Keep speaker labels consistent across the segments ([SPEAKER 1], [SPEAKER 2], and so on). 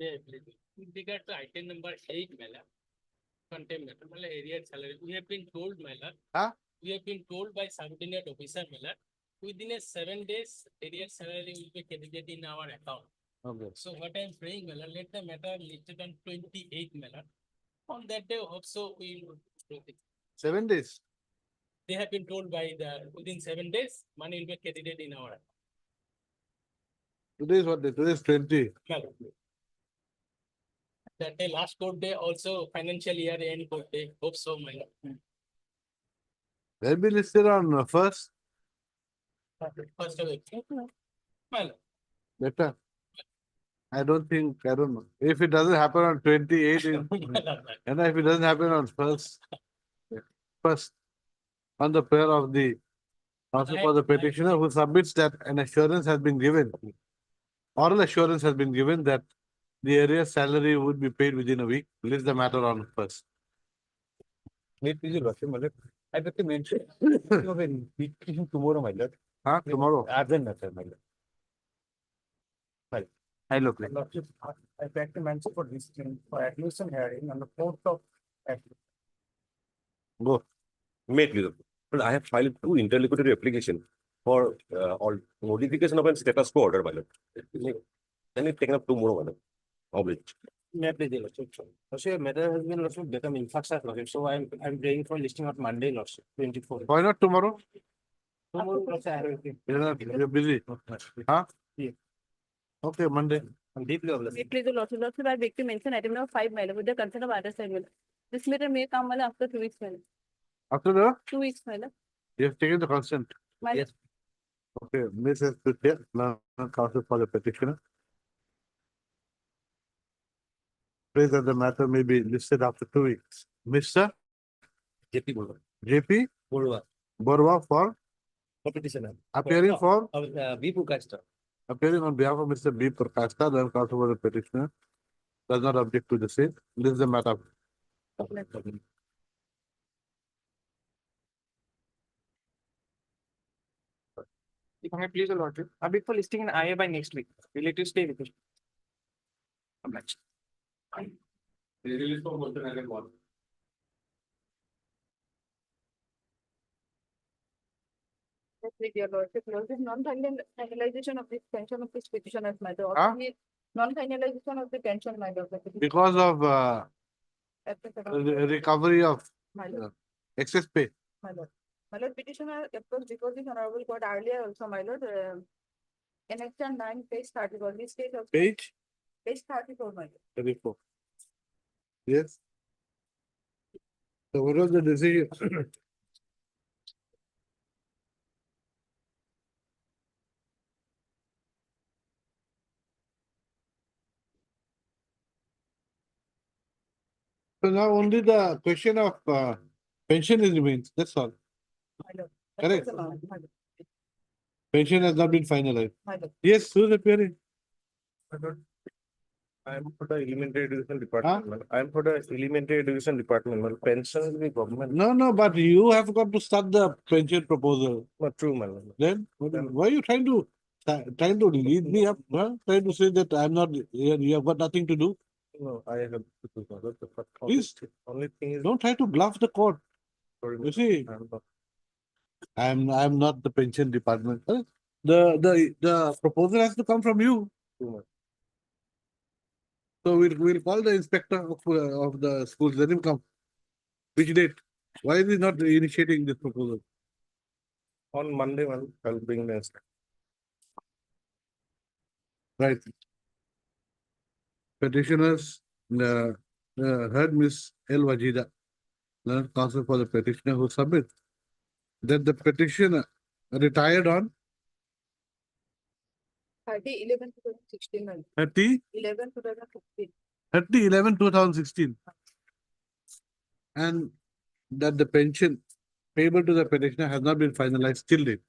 [SPEAKER 1] With regard to item number 8, Mela, contempt matter, Mela, area salary. We have been told, Mela, we have been told by subordinate officer, Mela, within a 7 days, area salary will be credited in our account.
[SPEAKER 2] Okay.
[SPEAKER 1] So what I am praying, Mela, let the matter listed on 28, Mela. On that day also, we will.
[SPEAKER 2] 7 days.
[SPEAKER 1] They have been told by within 7 days, money will be credited in our account.
[SPEAKER 2] Today is what day? Today is 20.
[SPEAKER 1] Mela. That day, last court day, also financial year end court day. Hope so, Mela.
[SPEAKER 2] They'll be listed on first.
[SPEAKER 1] First of April. Mela.
[SPEAKER 2] Better. I don't know. If it doesn't happen on 28, and if it doesn't happen on first, on the prayer of the also for the petitioner who submits that an assurance has been given, oral assurance has been given that the area salary would be paid within a week. List the matter on first.
[SPEAKER 3] Wait, please, I'd like to mention tomorrow, my lord.
[SPEAKER 2] Tomorrow.
[SPEAKER 3] Absent matter, my lord.
[SPEAKER 2] I look.
[SPEAKER 3] Lordship, I'd like to mention for this for admission hearing on the 4th of April.
[SPEAKER 2] Go.
[SPEAKER 4] Mate, please. But I have filed 2 interlocutory applications for all modification of a status quo order, my lord. Then it taken up 2 more, my lord. Of which.
[SPEAKER 3] May I please, Lordship? Lordship, matter has been Lordship become infrastructure, Lordship. So I'm praying for listing on Monday, Lordship, 24.
[SPEAKER 2] Why not tomorrow?
[SPEAKER 3] Tomorrow, Lordship, I have a
[SPEAKER 2] You're busy. Huh?
[SPEAKER 3] Yeah.
[SPEAKER 2] Okay, Monday.
[SPEAKER 3] I'm deeply obliged.
[SPEAKER 5] Please, Lordship, I beg to mention item number 5, my lord, with the consent of other side, my lord. This matter may come, my lord, after 2 weeks, my lord.
[SPEAKER 2] After the,
[SPEAKER 5] 2 weeks, my lord.
[SPEAKER 2] you have taken the consent.
[SPEAKER 5] My
[SPEAKER 3] Yes.
[SPEAKER 2] Okay, Miss has put here, counsel for the petitioner. Pray that the matter may be listed after 2 weeks. Mr.
[SPEAKER 3] JP Borwa.
[SPEAKER 2] JP
[SPEAKER 3] Borwa.
[SPEAKER 2] Borwa for
[SPEAKER 3] Petitioner.
[SPEAKER 2] appearing for
[SPEAKER 3] B. Pukasta.
[SPEAKER 2] appearing on behalf of Mr. B. Prakasta, then counsel for the petitioner. Does not object to the same. This is the matter.
[SPEAKER 3] If I may please, Lordship, I beg for listing an IA by next week. Relative stay with me. Obliged.
[SPEAKER 5] Dear Lordship, non-finalization of this pension of this petition as matter.
[SPEAKER 2] Huh?
[SPEAKER 5] Non-finalization of the pension, my lord.
[SPEAKER 2] Because of recovery of
[SPEAKER 5] My lord,
[SPEAKER 2] excess pay.
[SPEAKER 5] my lord. My lord, petitioner approached before this honorable court earlier also, my lord. Annexure 9, page 34, this state of
[SPEAKER 2] Page
[SPEAKER 5] page 34, my lord.
[SPEAKER 2] 34. Yes. So what was the decision? So now only the question of pension is remains. That's all.
[SPEAKER 5] My lord.
[SPEAKER 2] Correct.
[SPEAKER 5] My lord.
[SPEAKER 2] Pension has not been finalized.
[SPEAKER 5] My lord.
[SPEAKER 2] Yes, who's appearing?
[SPEAKER 4] I am for the elementary education department. ma'am. I am for the elementary education department. ma'am. Pension is the government.
[SPEAKER 2] No, but you have got to start the pension proposal.
[SPEAKER 4] Not true, man.
[SPEAKER 2] Then why are you trying to lead me up? Huh? Trying to say that I'm not you have got nothing to do.
[SPEAKER 4] No, I have to do that.
[SPEAKER 2] Please.
[SPEAKER 4] Only thing is.
[SPEAKER 2] Don't try to bluff the court.
[SPEAKER 4] Sorry,
[SPEAKER 2] You see,
[SPEAKER 4] I'm not-
[SPEAKER 2] I'm not the pension department. Huh? The proposal has to come from you.
[SPEAKER 4] true, ma'am.
[SPEAKER 2] So we'll call the inspector of the schools. Let him come. Which date? Why is he not initiating this proposal?
[SPEAKER 4] On Monday, man, I'll bring the inspector.
[SPEAKER 2] Right. Petitioners heard Miss El Wajida, learned counsel for the petitioner who submit that the petitioner retired on
[SPEAKER 5] 30/11/2016, my lord.
[SPEAKER 2] 30
[SPEAKER 5] 11/2015.
[SPEAKER 2] 30/11/2016, and that the pension payable to the petitioner has not been finalized till date.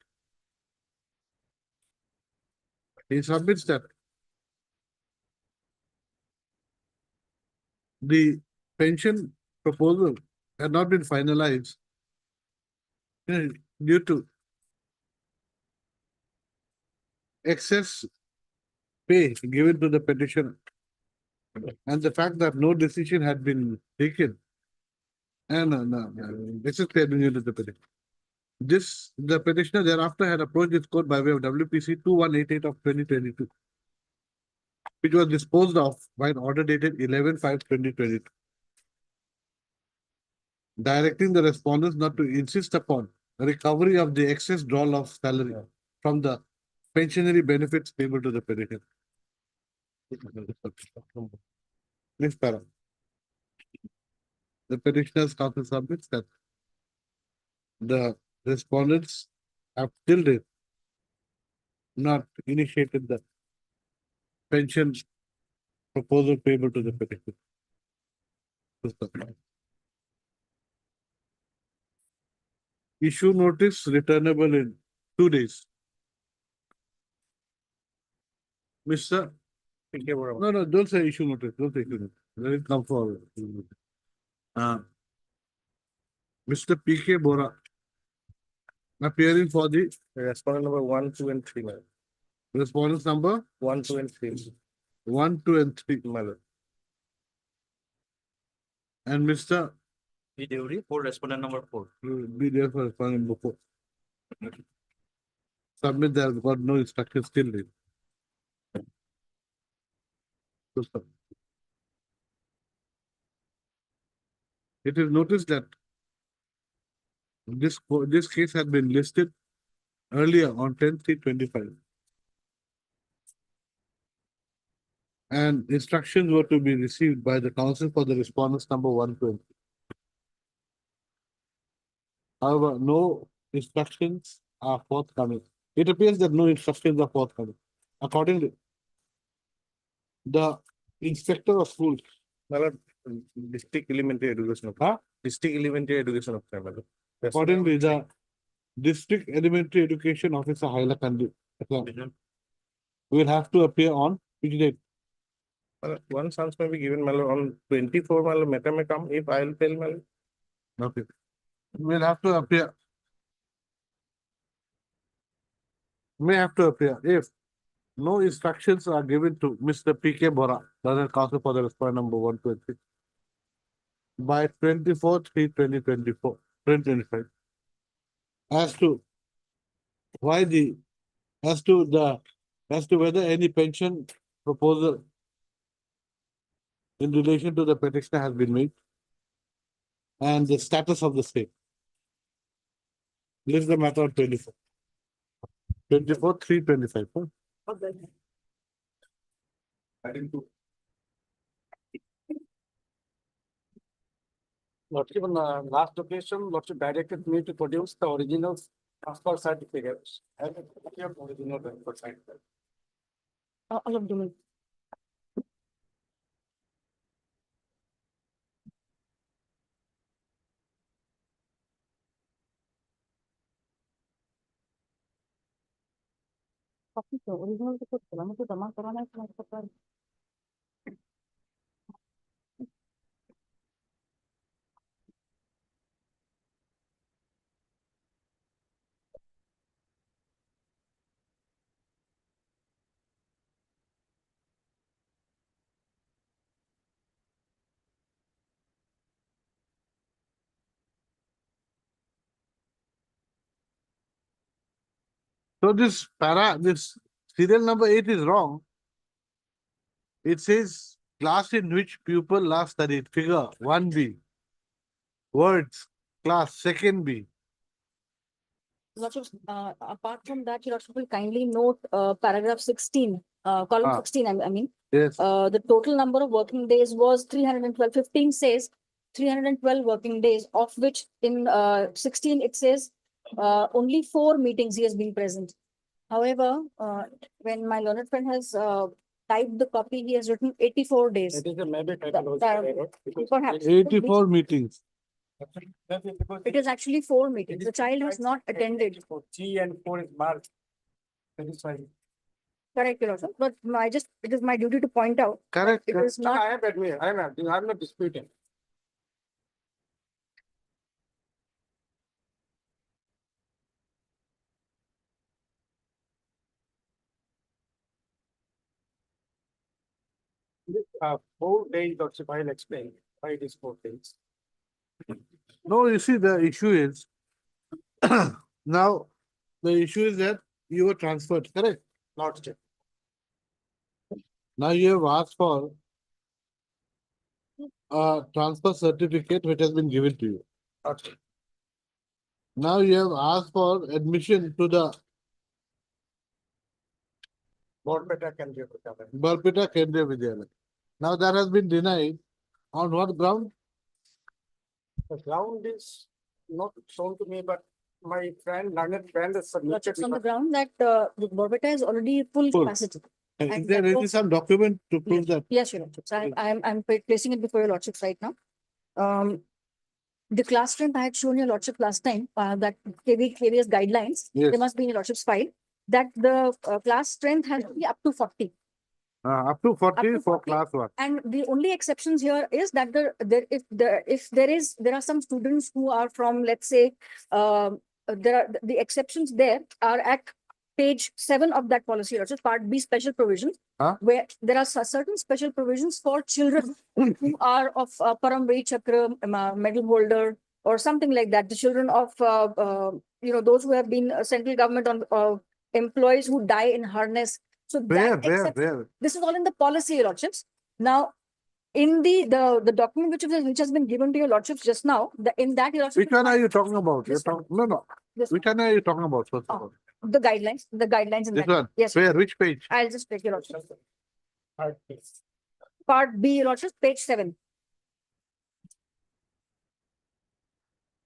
[SPEAKER 2] He submits that the pension proposal had not been finalized due to excess pay given to the petitioner And the fact that no decision had been taken. No. This is clear in the petition. The petitioner thereafter had approached this court by way of WPC 2188 of 2022, which was disposed of by an order dated 11/5/2022, directing the respondents not to insist upon recovery of the excess drawl of salary from the pensionary benefits payable to the petitioner. Next para. The petitioner's counsel submits that the respondents have till date not initiated the pension proposal payable to the petitioner. Issue notice returnable in 2 days. Mr. No, don't say issue notice. Don't say issue notice. Let it come forward. Mr. P.K. Bora, appearing for the
[SPEAKER 3] Respondent number 1, 2, and 3, madam.
[SPEAKER 2] respondents number
[SPEAKER 3] 1, 2, and 3.
[SPEAKER 2] 1, 2, and 3.
[SPEAKER 3] Madam.
[SPEAKER 2] And Mr.
[SPEAKER 6] P. Deori for respondent number 4.
[SPEAKER 2] will be there for respondent number 4. Submit that got no instructions still. It is noticed that this case had been listed earlier on 10/3/25. And instructions were to be received by the council for the respondents number 120. However, no instructions are forthcoming. It appears that no instructions are forthcoming. Accordingly, the inspector of schools,
[SPEAKER 3] Madam, district elementary education of.
[SPEAKER 2] Huh?
[SPEAKER 3] District elementary education of, madam.
[SPEAKER 2] accordingly, the district elementary education officer Hailakandi will have to appear on which date?
[SPEAKER 3] One chance may be given, madam, on 24, madam, meta may come if I'll tell, madam.
[SPEAKER 2] Okay. Will have to appear. May have to appear if no instructions are given to Mr. P.K. Bora, London Council for the respondent number 120, by 24/3/2024, 2025, as to why as to whether any pension proposal in relation to the petitioner has been made and the status of the state. List the matter on 24. 24/3/25. Huh?
[SPEAKER 7] Lordship, on the last occasion, Lordship directed me to produce the original transfer certificates. I have a copy of original transfer certificate.
[SPEAKER 5] All of them. Copy तो original तो कुछ चला मुझे जमा कराना है तुम्हारे पास
[SPEAKER 2] So this serial number 8 is wrong. It says class in which pupil last studied, figure 1B. Words, class, second B.
[SPEAKER 5] Lordship, apart from that, your Lordship will kindly note paragraph 16, column
[SPEAKER 2] Ah.
[SPEAKER 5] 16, I mean.
[SPEAKER 2] Yes.
[SPEAKER 5] The total number of working days was 312. 15 says 312 working days, of which in 16 it says only 4 meetings he has been present. However, when my learned friend has typed the copy, he has written 84 days.
[SPEAKER 7] It is a maybe typological
[SPEAKER 5] that-
[SPEAKER 7] error.
[SPEAKER 5] Perhaps.
[SPEAKER 2] 84 meetings.
[SPEAKER 7] That is because
[SPEAKER 5] It is actually 4
[SPEAKER 7] it
[SPEAKER 5] meetings.
[SPEAKER 7] is
[SPEAKER 5] The child has not attended.
[SPEAKER 7] for G and 4 is marked. That is why.
[SPEAKER 5] Correct, Your Lordship. But it is my duty to point out.
[SPEAKER 2] Correct.
[SPEAKER 5] It is not.
[SPEAKER 7] I have admitted, I'm not disputing. 4 days, Lordship, I'll explain why it is 4 days.
[SPEAKER 2] No, you see, the issue is now the issue is that you were transferred, correct?
[SPEAKER 7] Lordship,
[SPEAKER 2] Now you have asked for a transfer certificate which has been given to you.
[SPEAKER 7] Lordship,
[SPEAKER 2] Now you have asked for admission to the
[SPEAKER 7] Borbetta can be recovered.
[SPEAKER 2] Barpeta Kendriya Vidyalaya. Now that has been denied. On what ground?
[SPEAKER 7] The ground is not shown to me, but my friend, learned friend has submitted.
[SPEAKER 5] Lordships, on the ground that the Borbetta is already full
[SPEAKER 2] Full.
[SPEAKER 5] capacity.
[SPEAKER 2] Is
[SPEAKER 5] And
[SPEAKER 2] there
[SPEAKER 5] that
[SPEAKER 2] any
[SPEAKER 5] was-
[SPEAKER 2] some document to prove that?
[SPEAKER 5] Yes, your Lordships. I'm placing it before your Lordships right now. The class strength I had shown your Lordship last time, that KVS guidelines,
[SPEAKER 2] Yes.
[SPEAKER 5] they must be in your Lordship's file, that the class strength has to be up to 40.
[SPEAKER 2] Up to 40
[SPEAKER 5] Up to
[SPEAKER 2] for
[SPEAKER 5] 40.
[SPEAKER 2] class one.
[SPEAKER 5] And the only exceptions here is that there are some students who are from, let's say, the exceptions there are at page 7 of that policy, also part B special provisions,
[SPEAKER 2] Huh?
[SPEAKER 5] where there are certain special provisions for children who are of Paramveer Chakra medal holder or something like that. The children of those who have been central government on employees who die in harness. So
[SPEAKER 2] Where,
[SPEAKER 5] that
[SPEAKER 2] where,
[SPEAKER 5] exception,
[SPEAKER 2] where?
[SPEAKER 5] this is all in the policy, your Lordships. Now, in the document which has been given to your Lordships just now, in that your Lordship
[SPEAKER 2] Which one are you talking about? You're
[SPEAKER 5] This one.
[SPEAKER 2] talking, no.
[SPEAKER 5] This
[SPEAKER 2] Which one are you talking about first of
[SPEAKER 5] Oh.
[SPEAKER 2] all?
[SPEAKER 5] the guidelines in
[SPEAKER 2] This
[SPEAKER 5] that.
[SPEAKER 2] one?
[SPEAKER 5] Yes,
[SPEAKER 2] Where, which page?
[SPEAKER 5] I'll just take your Lordship.
[SPEAKER 7] Hard case.
[SPEAKER 5] Part B, your Lordship, page 7.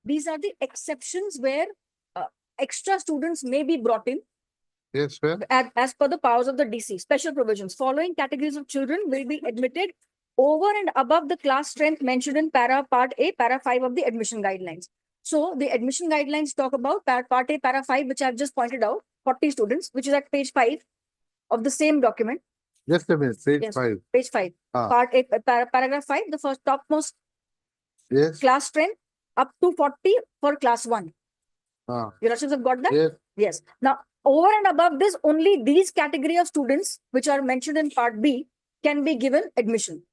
[SPEAKER 5] These are the exceptions where extra students may be brought in
[SPEAKER 2] Yes, where?
[SPEAKER 5] as per the powers of the DC. Special provisions. Following categories of children will be admitted over and above the class strength mentioned in part A, para 5 of the admission guidelines. So the admission guidelines talk about part A, para 5, which I've just pointed out, 40 students, which is at page 5 of the same document,
[SPEAKER 2] Just a minute, page
[SPEAKER 5] Yes.
[SPEAKER 2] 5.
[SPEAKER 5] page 5.
[SPEAKER 2] Ah.
[SPEAKER 5] Part A, paragraph 5, the first topmost
[SPEAKER 2] Yes.
[SPEAKER 5] class strength up to 40 for class 1.
[SPEAKER 2] Ah,
[SPEAKER 5] Your Lordships have got that?
[SPEAKER 2] yes.
[SPEAKER 5] Yes. Now, over and above this, only these category of students, which are mentioned in part B, can be given admission.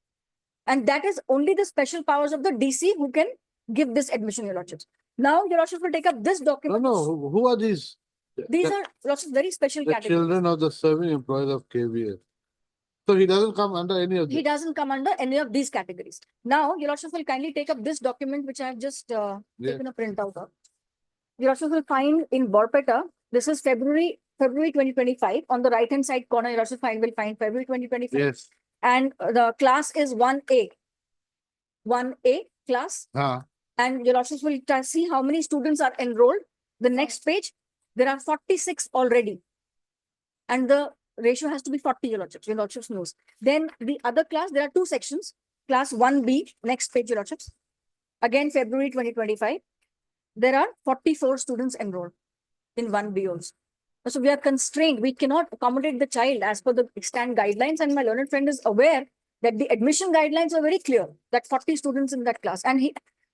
[SPEAKER 5] And that is only the special powers of the DC who can give this admission, your Lordships. Now, your Lordships will take up this
[SPEAKER 2] No,
[SPEAKER 5] document.
[SPEAKER 2] no, who are these?
[SPEAKER 5] These
[SPEAKER 2] The-
[SPEAKER 5] are Lordships very special
[SPEAKER 2] The
[SPEAKER 5] categories.
[SPEAKER 2] children of the serving employees of KVS. So he doesn't come under any of
[SPEAKER 5] He
[SPEAKER 2] them.
[SPEAKER 5] doesn't come under any of these categories. Now, your Lordships will kindly take up this document, which I have just
[SPEAKER 2] Yes.
[SPEAKER 5] taken a printout of. Your Lordships will find in Borpeta, this is February 2025. On the right-hand side corner, your Lordships will find February 2025.
[SPEAKER 2] Yes.
[SPEAKER 5] And the class is 1A. 1A class. And your Lordships will see how many students are enrolled. The next page, there are 46 already. And the ratio has to be 40, your Lordships knows. Then the other class, there are 2 sections. Class 1B, next page, your Lordships. Again, February 2025. There are 44 students enrolled in 1B also. So we are constrained. We cannot accommodate the child as per the extant guidelines. And my learned friend is aware that the admission guidelines are very clear, that 40 students in that class. And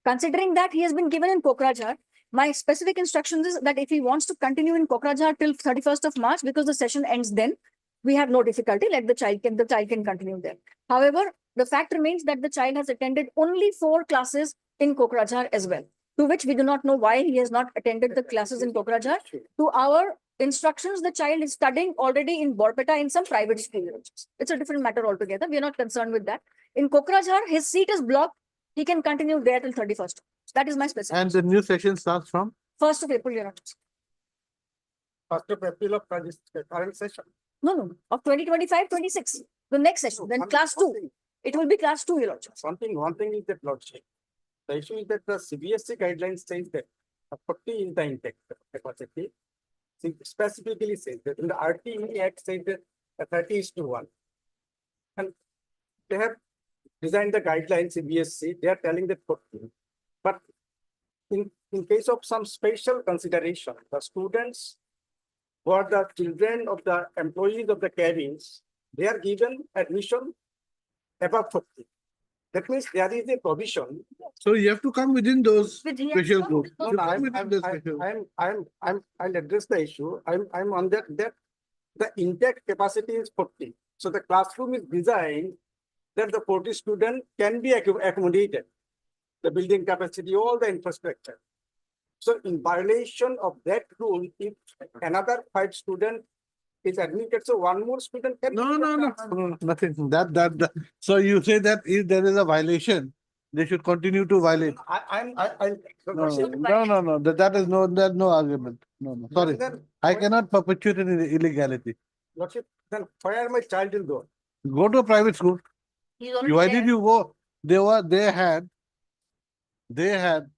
[SPEAKER 5] considering that he has been given in Kokrajhar, my specific instructions is that if he wants to continue in Kokrajhar till 31st of March, because the session ends then, we have no difficulty. The child can continue there. However, the fact remains that the child has attended only 4 classes in Kokrajhar as well, to which we do not know why he has not attended the classes in Kokrajhar. To our instructions, the child is studying already in Borpeta in some private school. It's a different matter altogether. We are not concerned with that. In Kokrajhar, his seat is blocked. He can continue there till 31st. That is my specific.
[SPEAKER 2] And the new session starts from?
[SPEAKER 5] 1st of April, Your Honors.
[SPEAKER 7] 1st of April of current session.
[SPEAKER 5] No. Of 2025-26. The next session. Then class 2. It will be class 2, Your Lordship.
[SPEAKER 7] One thing is that, Lordship. The issue is that the CBSE guidelines says that 40 is the intake capacity. Specifically says that in the RTE Act says that 30:1. And they have designed the guidelines CBSE, they are telling that 40. But in case of some special consideration, the students who are the children of the employees of the cabins, they are given admission above 40. That means there is a provision.
[SPEAKER 2] So you have to come within those
[SPEAKER 5] With he has
[SPEAKER 2] special
[SPEAKER 5] come
[SPEAKER 2] groups.
[SPEAKER 5] with
[SPEAKER 2] You
[SPEAKER 5] those-
[SPEAKER 2] come within those special-
[SPEAKER 7] I'll address the issue. I'm on that the intake capacity is 40. So the classroom is designed that the 40 student can be accommodated, the building capacity, all the infrastructure. So in violation of that rule, if another 5 student is admitted, so one more student can.
[SPEAKER 2] No, nothing. That. So you say that if there is a violation, they should continue to violate. No. That is no argument. No. Sorry. I cannot perpetuate an illegality.
[SPEAKER 7] Lordship, then where my child will go?
[SPEAKER 2] Go to a private school.
[SPEAKER 5] He's already
[SPEAKER 2] Why
[SPEAKER 5] there.
[SPEAKER 2] did you go? They had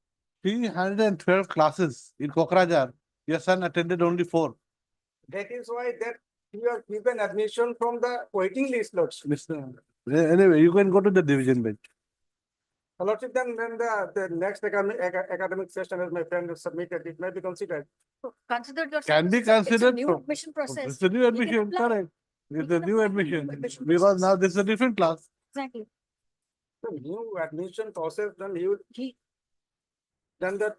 [SPEAKER 2] 312 classes in Kokrajhar. Your son attended only 4.
[SPEAKER 7] That is why that you are given admission from the waiting list, Lordship.
[SPEAKER 2] Anyway, you can go to the division bench.
[SPEAKER 7] Lordship, then the next academic session, as my friend has submitted, it may be considered.
[SPEAKER 5] Consider yourself.
[SPEAKER 2] Can be
[SPEAKER 5] It's a
[SPEAKER 2] considered
[SPEAKER 5] new
[SPEAKER 2] from-
[SPEAKER 5] admission process.
[SPEAKER 2] It's a new
[SPEAKER 5] You can
[SPEAKER 2] admission,
[SPEAKER 5] apply.
[SPEAKER 2] correct. It's a
[SPEAKER 5] You can
[SPEAKER 2] new
[SPEAKER 5] apply
[SPEAKER 2] admission
[SPEAKER 5] for admission
[SPEAKER 2] because
[SPEAKER 5] process.
[SPEAKER 2] now this is a different class.
[SPEAKER 5] Exactly.
[SPEAKER 7] The new admission process, then you,
[SPEAKER 5] He-
[SPEAKER 7] then that,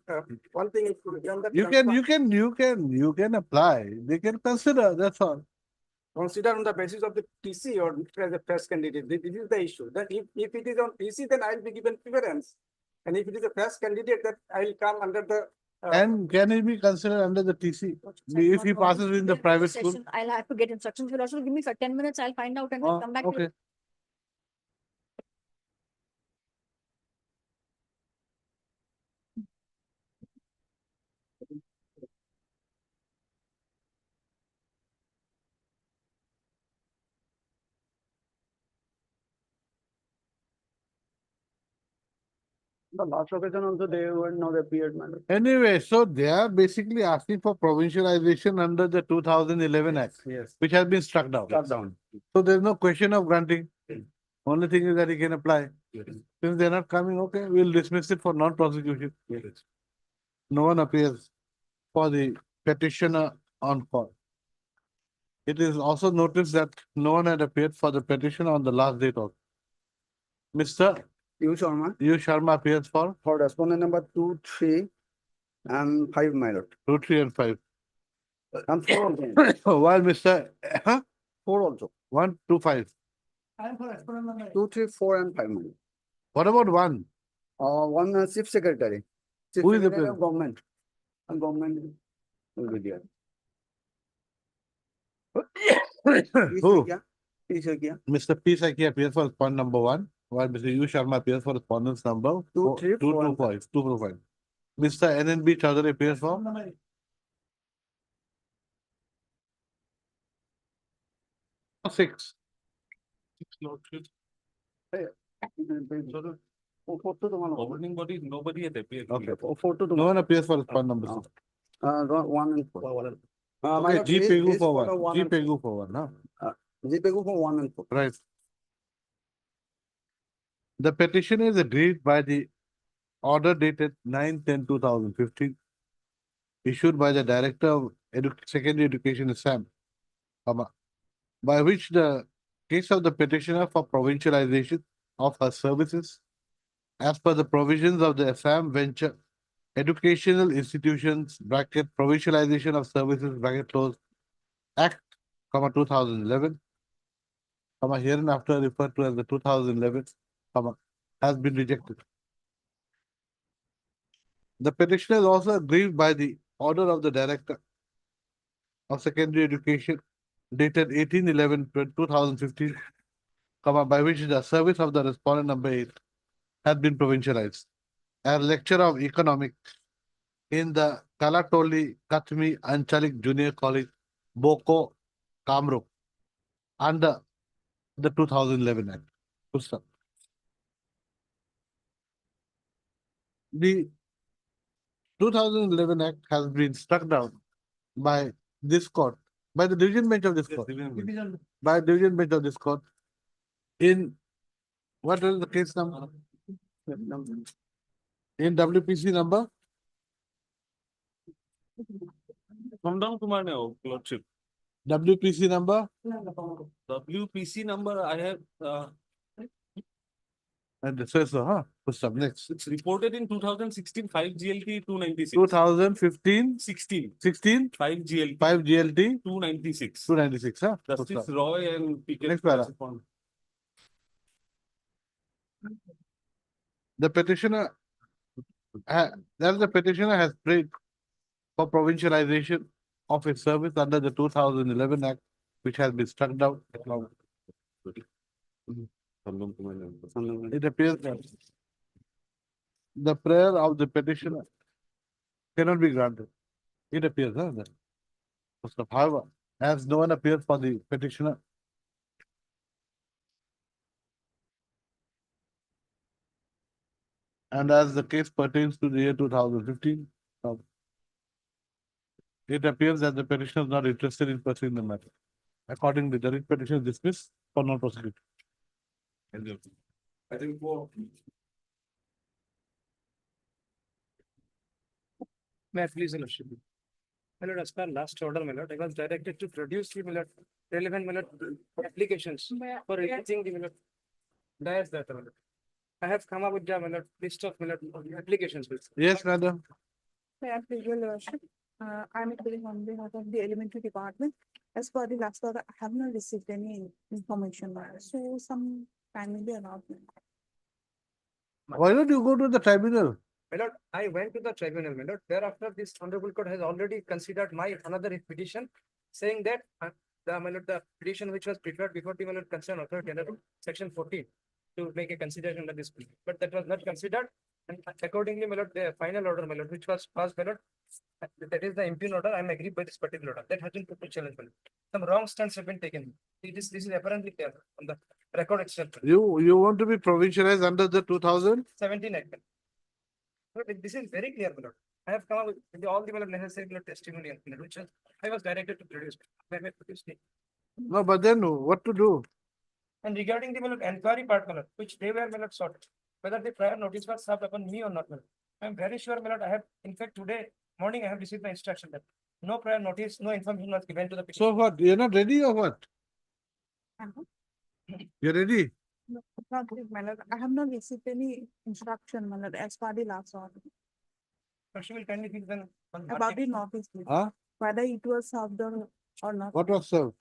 [SPEAKER 7] one thing is, then that.
[SPEAKER 2] You can apply. They can consider, that's all.
[SPEAKER 7] Consider on the basis of the TC or as a fresh candidate. This is the issue. That if it is on TC, then I'll be given preference. And if it is a fresh candidate, that I'll come under the.
[SPEAKER 2] And can it be considered under the TC? If he passes in the private school?
[SPEAKER 5] Session, I'll have to get instructions. You'll also give me for 10 minutes. I'll find out and then
[SPEAKER 2] Oh,
[SPEAKER 5] come back. to you.
[SPEAKER 2] okay.
[SPEAKER 7] The last occasion also they were not appeared, man.
[SPEAKER 2] Anyway, so they are basically asking for provincialization under the 2011 Act,
[SPEAKER 7] Yes.
[SPEAKER 2] which has been struck down.
[SPEAKER 7] Shut down.
[SPEAKER 2] So there's no question of granting. Only thing is that he can apply. Since they're not coming, okay, we'll dismiss it for non-prosecution. No one appears for the petitioner on call. It is also noticed that no one had appeared for the petition on the last date of. Mr.
[SPEAKER 8] You Sharma
[SPEAKER 2] U Sharma appears for
[SPEAKER 8] for respondent number 2, 3, and 5, my lord.
[SPEAKER 2] 2, 3 and 5.
[SPEAKER 8] And 4 also.
[SPEAKER 2] While Mr.
[SPEAKER 8] 4 also.
[SPEAKER 2] 1, 2, 5.
[SPEAKER 8] 2, 3, 4, and 5, my lord.
[SPEAKER 2] What about 1?
[SPEAKER 8] One chief secretary. Chief
[SPEAKER 2] Who is the
[SPEAKER 8] secretary of
[SPEAKER 2] president?
[SPEAKER 8] government. And government will be there.
[SPEAKER 2] Who?
[SPEAKER 8] Please, Sakya.
[SPEAKER 2] Mr. P. Saki appears for respondent number 1, while Mr. U Sharma appears for respondents number
[SPEAKER 8] 2, 3,
[SPEAKER 2] 2,
[SPEAKER 8] 4,
[SPEAKER 2] 2, 5. 2, 4, 5. Mr. NNB Chaudhary appears for 6.
[SPEAKER 8] Four to the one.
[SPEAKER 6] Governing body, nobody had appeared.
[SPEAKER 2] Okay.
[SPEAKER 8] 4 to the
[SPEAKER 2] No
[SPEAKER 8] one.
[SPEAKER 2] one appears for respondent number 6.
[SPEAKER 8] 1 and 4. My
[SPEAKER 2] Okay,
[SPEAKER 8] lord,
[SPEAKER 2] G
[SPEAKER 8] is-
[SPEAKER 2] Pegu
[SPEAKER 8] is
[SPEAKER 2] for
[SPEAKER 8] the
[SPEAKER 2] 1. G
[SPEAKER 8] and
[SPEAKER 2] Pegu for 1, huh?
[SPEAKER 8] 4. G Pegu for 1 and 4.
[SPEAKER 2] Right. The petition is agreed by the order dated 9/10/2015, issued by the Director of Secondary Education Assam, by which the case of the petitioner for provincialization of her services as per the provisions of the Assam Venture Educational Institutions Provincialization of Services close Act, 2011, hereinafter referred to as the 2011, has been rejected. The petitioner is also aggrieved by the order of the Director of Secondary Education dated 18/11/2015, by which the service of the respondent number 8 has been provincialized. A lecturer of economics in the Kalatoli Kathmi Anchalik Junior College, Boko, Kamrup, under the 2011 Act. Full stop. The 2011 Act has been struck down by this court, by the division bench of this court, by division bench of this court in, what is the case number? In WPC number?
[SPEAKER 6] Come down to my lordship.
[SPEAKER 2] WPC number?
[SPEAKER 6] WPC number, I have,
[SPEAKER 2] And it says so, huh? Full stop. Next.
[SPEAKER 6] it's reported in 2016, 5 GLT 296.
[SPEAKER 2] 2015,
[SPEAKER 6] 16,
[SPEAKER 2] 16,
[SPEAKER 6] 5 GLT
[SPEAKER 2] 5 GLT,
[SPEAKER 6] 296.
[SPEAKER 2] 296, huh? Full
[SPEAKER 6] Justice
[SPEAKER 2] stop.
[SPEAKER 6] Roy and PK.
[SPEAKER 2] Next para. The petitioner, that the petitioner has prayed for provincialization of its service under the 2011 Act, which has been struck down. It appears that the prayer of the petitioner cannot be granted. It appears, that. However, as no one appeared for the petitioner, and as the case pertains to the year 2015, it appears that the petitioner is not interested in pursuing the matter. Accordingly, the writ petition is dismissed for non-prosecution.
[SPEAKER 6] I think for.
[SPEAKER 3] May I please, your lordship? My lord, as per last order, my lord, I was directed to produce the, my lord, relevant, my lord, applications for releasing the, my lord, dias that, my lord. I have come up with the, my lord, list of, my lord, applications. Please.
[SPEAKER 2] Yes, madam.
[SPEAKER 9] May I please, your lordship? I'm appealing on behalf of the elementary department. As per the last order, I have not received any information, so some time will be allowed.
[SPEAKER 2] Why don't you go to the tribunal?
[SPEAKER 3] My lord, I went to the tribunal, my lord. Thereafter, this honorable court has already considered my another petition, saying that my lord, the petition which was prepared before the, my lord, concerned authority under section 14 to make a consideration under this, bill. But that was not considered. And accordingly, my lord, the final order, my lord, which was passed, my lord, that is the impugn order. I am agreed by this particular order. That has been put to challenge, my lord. Some wrong stands have been taken. This is apparently clear on the record itself.
[SPEAKER 2] You want to be provincialized under the 2000?
[SPEAKER 3] 17 Act. But this is very clear, my lord. I have come up with all the, my lord, necessary, my lord, testimony, my lord, which I was directed to produce. May I produce the-
[SPEAKER 2] No, but then what to do?
[SPEAKER 3] And regarding the, my lord, inquiry part, my lord, which they were, my lord, sought, whether the prior notice was served upon me or not, my lord. I am very sure, my lord, I have, in fact, today morning, I have received my instruction that no prior notice, no information was given to the petitioner.
[SPEAKER 2] So what? You're not ready or what? You're ready?
[SPEAKER 9] Not yet, my lord. I have not received any instruction, my lord, as per the last order.
[SPEAKER 3] But she will kindly give them on
[SPEAKER 9] About the notice, please.
[SPEAKER 2] Huh?
[SPEAKER 9] Whether it was served or not.
[SPEAKER 2] What was served?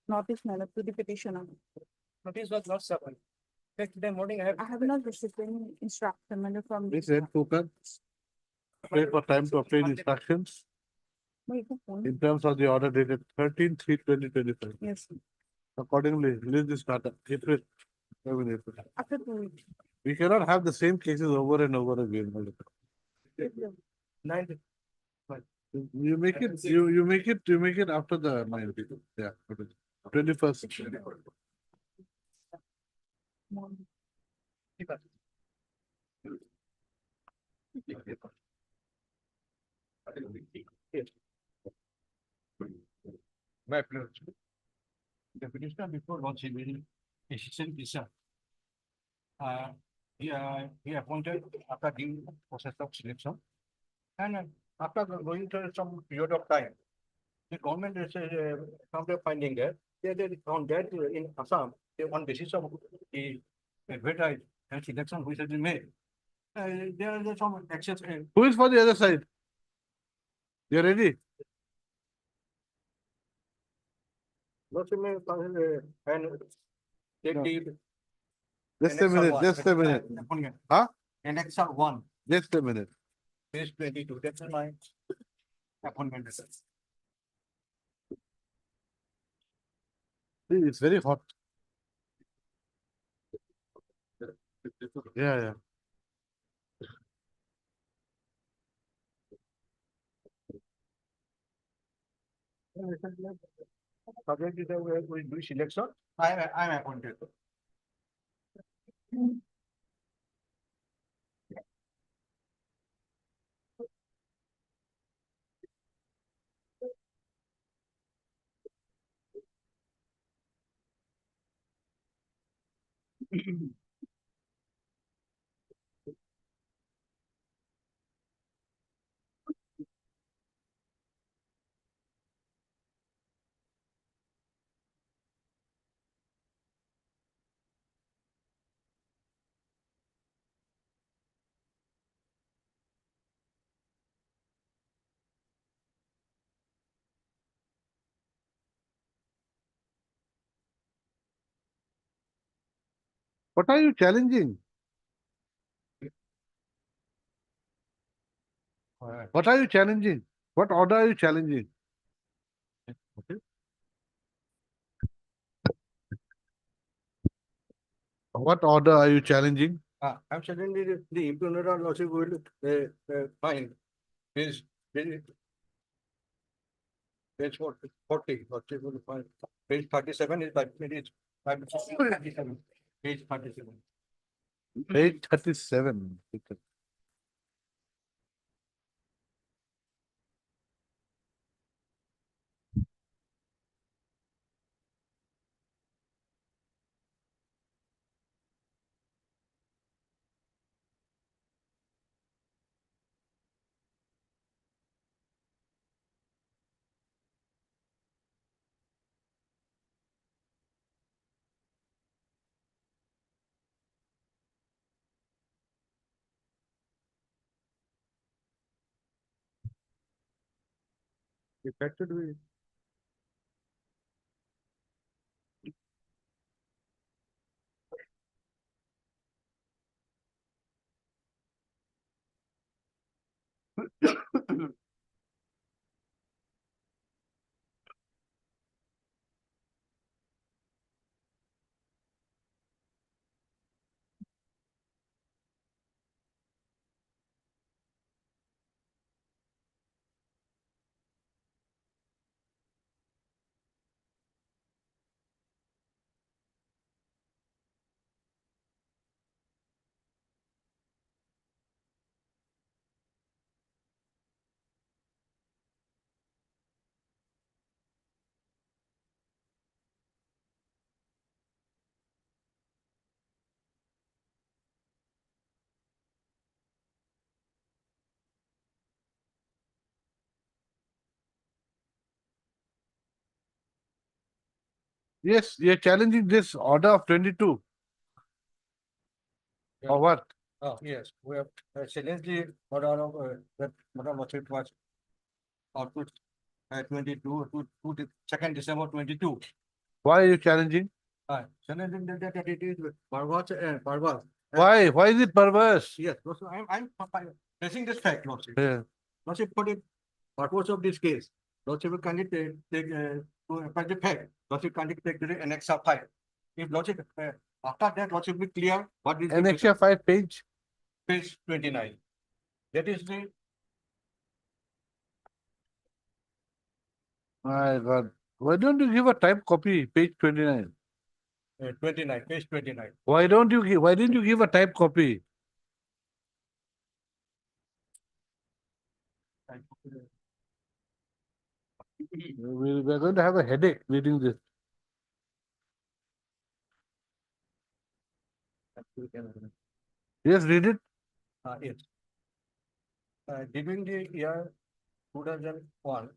[SPEAKER 9] Notice, my lord, to the petitioner.
[SPEAKER 3] notice was not served. In fact, today morning,
[SPEAKER 9] I have not received any instruction, my lord, from.
[SPEAKER 2] Please head Kukan. Wait for time to obtain instructions
[SPEAKER 9] Wait, the phone.
[SPEAKER 2] in terms of the order dated 13/3/2025.
[SPEAKER 9] Yes,
[SPEAKER 2] Accordingly, release this matter. April. April.
[SPEAKER 9] after 2 weeks.
[SPEAKER 2] We cannot have the same cases over and over again.
[SPEAKER 9] April.
[SPEAKER 3] 9th.
[SPEAKER 2] You make it, you make it after the 9th. Yeah. 21st.
[SPEAKER 9] Morning.
[SPEAKER 7] My pleasure. The petitioner before was civil assistant teacher. He appointed after due process of selection. And after going through some period of time, the government is found a finding that they found that in Assam, on basis of the advertised and selection which has been made, there are some excess.
[SPEAKER 2] Who is for the other side? You ready?
[SPEAKER 7] Not and take
[SPEAKER 2] No.
[SPEAKER 7] the.
[SPEAKER 2] Just a minute, just a minute. Huh?
[SPEAKER 7] Annex 1,
[SPEAKER 2] Just a minute.
[SPEAKER 7] page 22, that's my appointment.
[SPEAKER 2] See, it's very hot. Yeah, yeah.
[SPEAKER 7] Subject to the, we do selection, I'm appointed.
[SPEAKER 2] What are you challenging? What are you challenging? What order are you challenging? What order are you challenging?
[SPEAKER 7] I'm certainly the impugnator lordship will find page 40, lordship will find page 37 is like page 37. Page 37.
[SPEAKER 2] Page 37.
[SPEAKER 7] Affected with.
[SPEAKER 2] Yes, you're challenging this order of 22.
[SPEAKER 7] Yeah.
[SPEAKER 2] Or what?
[SPEAKER 7] Yes, we have challenged the order of that order lordship was output 22 to the 2nd December 22.
[SPEAKER 2] Why are you challenging?
[SPEAKER 7] Challenging that it is perverse.
[SPEAKER 2] Why? Why is it perverse?
[SPEAKER 7] Yes, so I'm facing this fact, lordship.
[SPEAKER 2] Yeah.
[SPEAKER 7] Lordship, for the purpose of this case, lordship will kindly take to apply the fact, lordship kindly take the annexure 5. If lordship, after that, lordship will be clear what is the
[SPEAKER 2] Annexure 5 page.
[SPEAKER 7] page 29. That is the
[SPEAKER 2] My God. Why don't you give a type copy, page 29?
[SPEAKER 7] 29, page 29.
[SPEAKER 2] Why didn't you give a type copy? We're going to have a headache reading this. Yes, read it.
[SPEAKER 7] Yes. During the year 2001,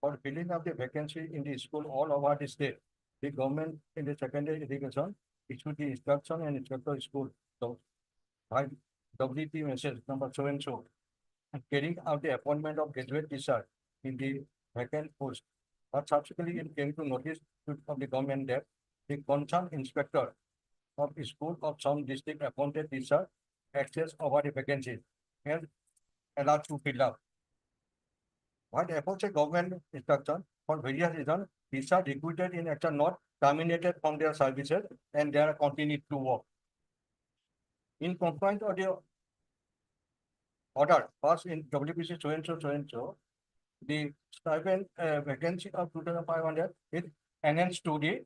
[SPEAKER 7] for filling up the vacancy in the school all over the state, the government in the secondary education issued the instruction and instructor school. So, by WT message number so and so, and carrying out the appointment of graduate teacher in the vacant post. But subsequently, it came to notice of the government that the concerned inspector of the school of some district appointed teacher access over the vacancies and allowed to fill up. What approach a government instruction for various reasons, teachers recruited in action not terminated from their services and they are continued to work. In compliance of the order passed in WPC so and so, the stipend vacancy of 2,500 is enhanced to the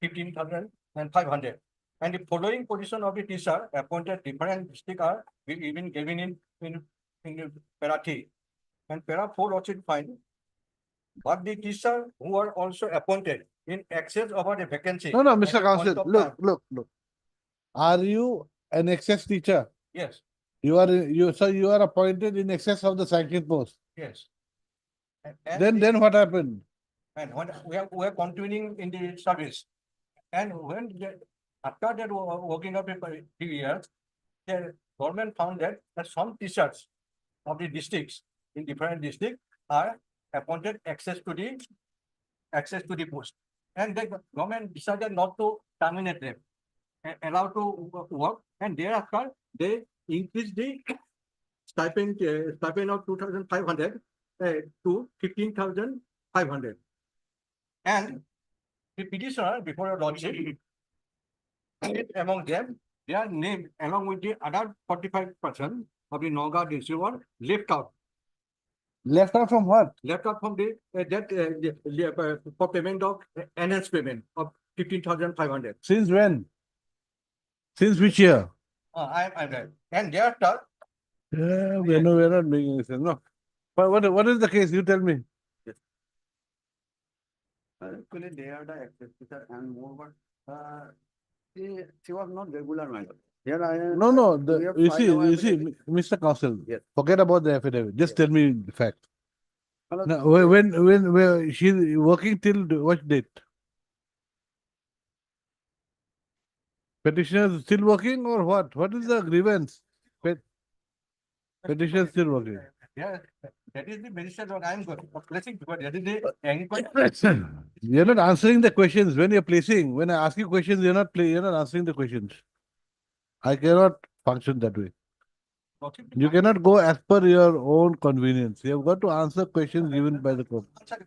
[SPEAKER 7] 15,500. And the following position of the teacher appointed different district are even given in para 3 and para 4 also find. But the teacher who are also appointed in excess of the vacancy.
[SPEAKER 2] No,
[SPEAKER 7] at
[SPEAKER 2] Mr.
[SPEAKER 7] the point
[SPEAKER 2] Counsel,
[SPEAKER 7] of
[SPEAKER 2] look.
[SPEAKER 7] time.
[SPEAKER 2] Are you an excess teacher?
[SPEAKER 7] Yes,
[SPEAKER 2] You are appointed in excess of the sanctioned post.
[SPEAKER 7] yes. And
[SPEAKER 2] Then what happened?
[SPEAKER 7] And when we are continuing in the service. And after that working up for 3 years, the government found that some teachers of the districts in different districts are appointed access to the post. And the government decided not to terminate them, allow to work, and thereafter they increase the stipend of 2,500 to 15,500. And the petitioner before your lordship, among them, their name along with the other 45% of the Naga district were left out.
[SPEAKER 2] Left out from what?
[SPEAKER 7] Left out from the for payment of enhanced payment of 15,500.
[SPEAKER 2] Since when? Since which year?
[SPEAKER 7] I'm right. And thereafter,
[SPEAKER 2] Yeah, we're not making any sense. No. But what is the case? You tell me.
[SPEAKER 8] Actually, they are the executor and more, but she was not regular, my lord. Here I am.
[SPEAKER 2] No,
[SPEAKER 8] we have
[SPEAKER 2] you
[SPEAKER 8] filed our
[SPEAKER 2] see,
[SPEAKER 8] affidavit.
[SPEAKER 2] Mr. Counsel,
[SPEAKER 8] Yes.
[SPEAKER 2] forget about the affidavit. Just
[SPEAKER 8] Yes.
[SPEAKER 2] tell me the fact.
[SPEAKER 8] My lord,
[SPEAKER 2] Now, when she's working till what date? Petitioner is still working or what? What is the grievance? Petitioner is still working.
[SPEAKER 7] yeah, that is the minister that I'm placing because that is the agriculture.
[SPEAKER 2] You're not answering the questions when you're placing. When I ask you questions, you're not answering the questions. I cannot function that way. You cannot go as per your own convenience. You have got to answer questions given by the court.
[SPEAKER 7] Answer the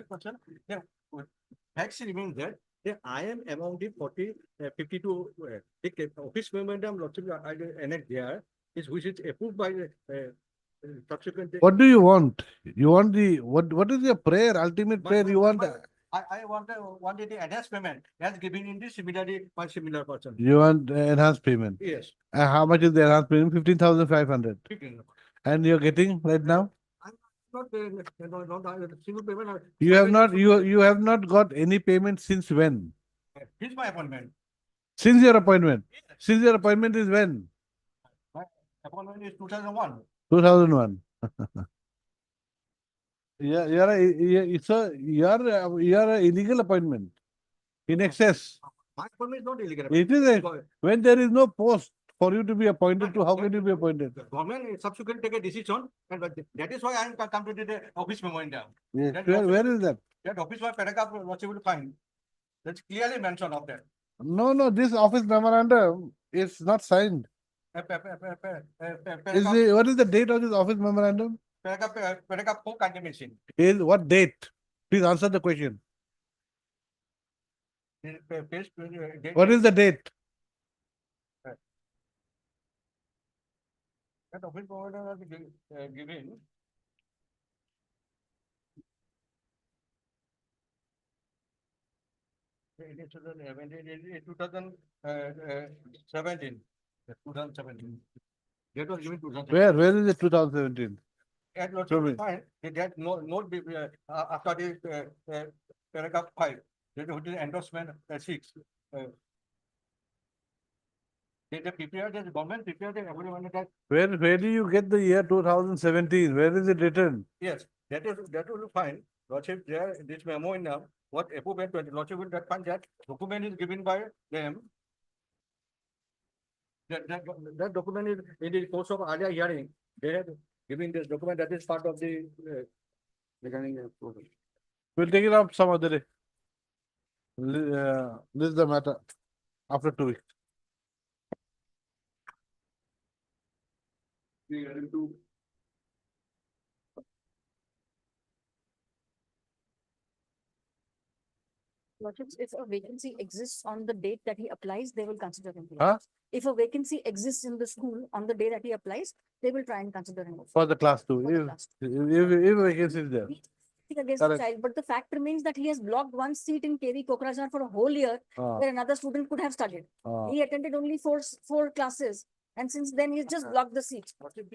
[SPEAKER 7] question. Yeah, facts remain that I am among the 52 the office memorandum lordship I annex there is which is approved by the subsequent.
[SPEAKER 2] What do you want? You want the what is your prayer? Ultimate prayer you want?
[SPEAKER 7] I wanted the enhanced payment as given in the similarly by similar person.
[SPEAKER 2] You want enhanced payment.
[SPEAKER 7] Yes.
[SPEAKER 2] How much is the enhanced payment? 15,500. And you're getting right now?
[SPEAKER 7] Not single payment.
[SPEAKER 2] You have not got any payment since when?
[SPEAKER 7] Here's my appointment.
[SPEAKER 2] Since your appointment. Since your appointment is when?
[SPEAKER 7] My appointment is 2001.
[SPEAKER 2] 2001. Yeah, you're a illegal appointment in excess.
[SPEAKER 7] My appointment is not illegal.
[SPEAKER 2] It is when there is no post for you to be appointed to, how can you be appointed?
[SPEAKER 7] The government subsequently take a decision, and that is why I am come to the office memorandum.
[SPEAKER 2] Yes.
[SPEAKER 7] That
[SPEAKER 2] Where is that?
[SPEAKER 7] That office by paragraph what you will find. That's clearly mentioned of that.
[SPEAKER 2] No, this office memorandum is not signed. What is the date of this office memorandum?
[SPEAKER 7] Paragraph 4 condemnation.
[SPEAKER 2] Is what date? Please answer the question. What is the date?
[SPEAKER 7] That office memorandum was given. It is 2017. 2017. That was given 2017.
[SPEAKER 2] Where is it 2017?
[SPEAKER 7] And what
[SPEAKER 2] Show
[SPEAKER 7] you will
[SPEAKER 2] me.
[SPEAKER 7] find, that note be, after the paragraph 5, that is the endorsement 6. The prepared, the government prepared everyone that,
[SPEAKER 2] Where do you get the year 2017? Where is it written?
[SPEAKER 7] yes, that will find, lordship there, this memo in now, what approved, lordship will find that document is given by them. That document is in the course of earlier hearing, they have given this document that is part of the regarding approval.
[SPEAKER 2] We'll take it up some other day. This is the matter after 2 weeks.
[SPEAKER 5] Lordships, if a vacancy exists on the date that he applies, they will consider him.
[SPEAKER 2] Huh?
[SPEAKER 5] If a vacancy exists in the school on the day that he applies, they will try and consider him.
[SPEAKER 2] For the class 2.
[SPEAKER 5] For the
[SPEAKER 2] If
[SPEAKER 5] class
[SPEAKER 2] if vacancy is there.
[SPEAKER 5] Against the
[SPEAKER 2] Correct.
[SPEAKER 5] child, but the fact remains that he has blocked one seat in KV Kokrajhar for a whole year
[SPEAKER 2] Ah,
[SPEAKER 5] where another student could have studied.
[SPEAKER 2] ah.
[SPEAKER 5] He attended only four classes, and since then he's just blocked the seat.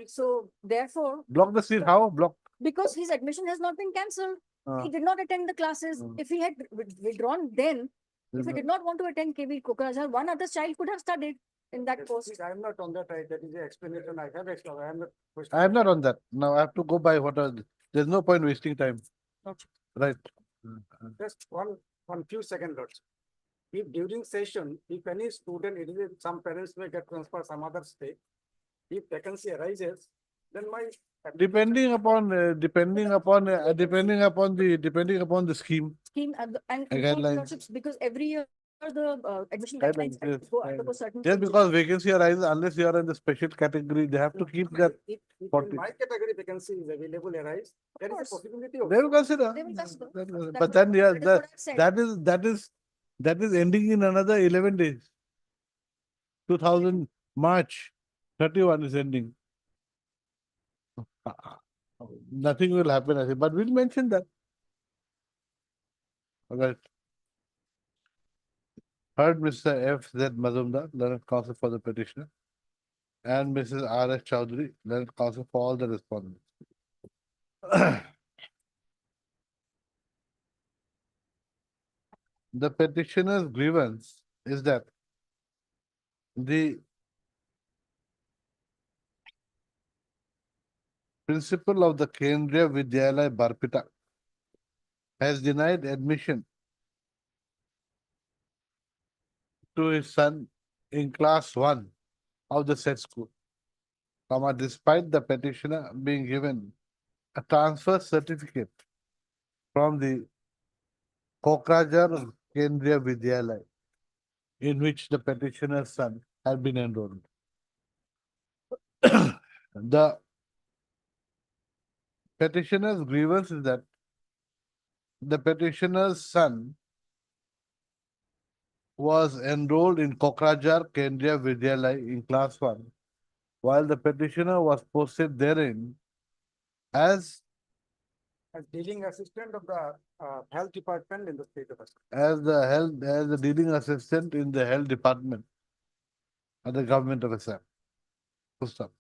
[SPEAKER 5] So therefore,
[SPEAKER 2] Block the seat. How? Block.
[SPEAKER 5] because his admission has not been cancelled,
[SPEAKER 2] Ah.
[SPEAKER 5] he did not attend the classes.
[SPEAKER 2] Mm.
[SPEAKER 5] If he had withdrawn then, if he did not want to attend KV Kokrajhar, one other child could have studied in that post.
[SPEAKER 7] I am not on that, that is the explanation I have extra, I am not.
[SPEAKER 2] I am not on that. Now I have to go by what are, there's no point wasting time.
[SPEAKER 5] Okay.
[SPEAKER 2] Right.
[SPEAKER 7] Just one few seconds, Lords. If during session, if any student, some parents may get transferred some other state. If vacancy arises, then my.
[SPEAKER 2] Depending upon the scheme.
[SPEAKER 5] Scheme and
[SPEAKER 2] Guidelines.
[SPEAKER 5] Lordships, because every year Or the admission
[SPEAKER 2] Guidelines,
[SPEAKER 5] guidelines
[SPEAKER 2] yes,
[SPEAKER 5] go
[SPEAKER 2] guidelines.
[SPEAKER 5] undergo certain
[SPEAKER 2] Just
[SPEAKER 5] changes.
[SPEAKER 2] because vacancy arises, unless you are in the special category, they have to keep that.
[SPEAKER 7] If in
[SPEAKER 2] 40.
[SPEAKER 7] my category vacancy is available arise, there is a
[SPEAKER 5] course.
[SPEAKER 7] possibility
[SPEAKER 2] They will
[SPEAKER 7] also.
[SPEAKER 2] consider.
[SPEAKER 5] They will consider.
[SPEAKER 2] That will-
[SPEAKER 5] That's
[SPEAKER 2] But
[SPEAKER 5] what
[SPEAKER 2] then, yeah,
[SPEAKER 5] that is what I've said.
[SPEAKER 2] that is ending in another 11 days. 2000 March 31 is ending. Nothing will happen, I think, but we'll mention that. Alright. Heard Mr. F. Z. Mazumdar, learned counsel for the petitioner, and Mrs. R. S. Chowdhury, learned counsel for all the respondents. The petitioner's grievance is that the principal of the Kendriya Vidyalaya Barpita has denied admission to his son in class 1 of the said school, despite the petitioner being given a transfer certificate from the Kokrajhar Kendriya Vidyalaya, in which the petitioner's son had been enrolled. The petitioner's grievance is that the petitioner's son was enrolled in Kokrajhar Kendriya Vidyalaya in class 1, while the petitioner was posted therein as
[SPEAKER 7] As dealing assistant of the health department in the state of Assam.
[SPEAKER 2] as the dealing assistant in the health department of the government of Assam. Full stop.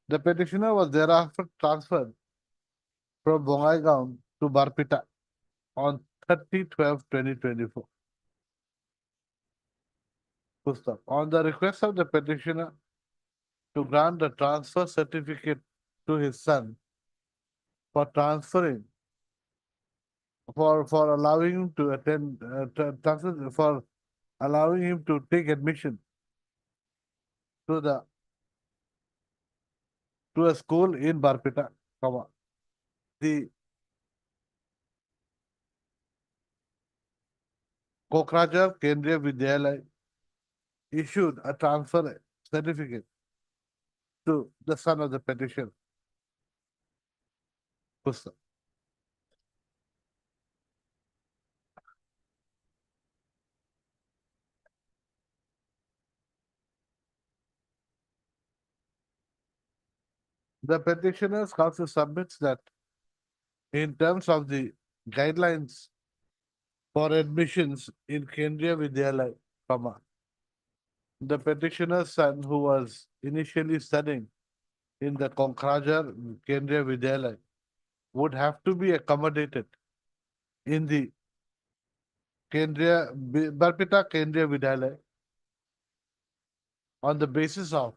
[SPEAKER 2] The petitioner was thereafter transferred from Bongaigaon to Barpita on 30/12/2024. Full stop. On the request of the petitioner to grant the transfer certificate to his son for transferring, for allowing him to attend, for allowing him to take admission to a school in Barpita, the Kokrajhar Kendriya Vidyalaya issued a transfer certificate to the son of the petitioner. Pusta. The petitioner's counsel submits that in terms of the guidelines for admissions in Kendriya Vidyalaya, the petitioner's son, who was initially studying in the Kokrajhar Kendriya Vidyalaya, would have to be accommodated in the Barpita Kendriya Vidyalaya on the basis of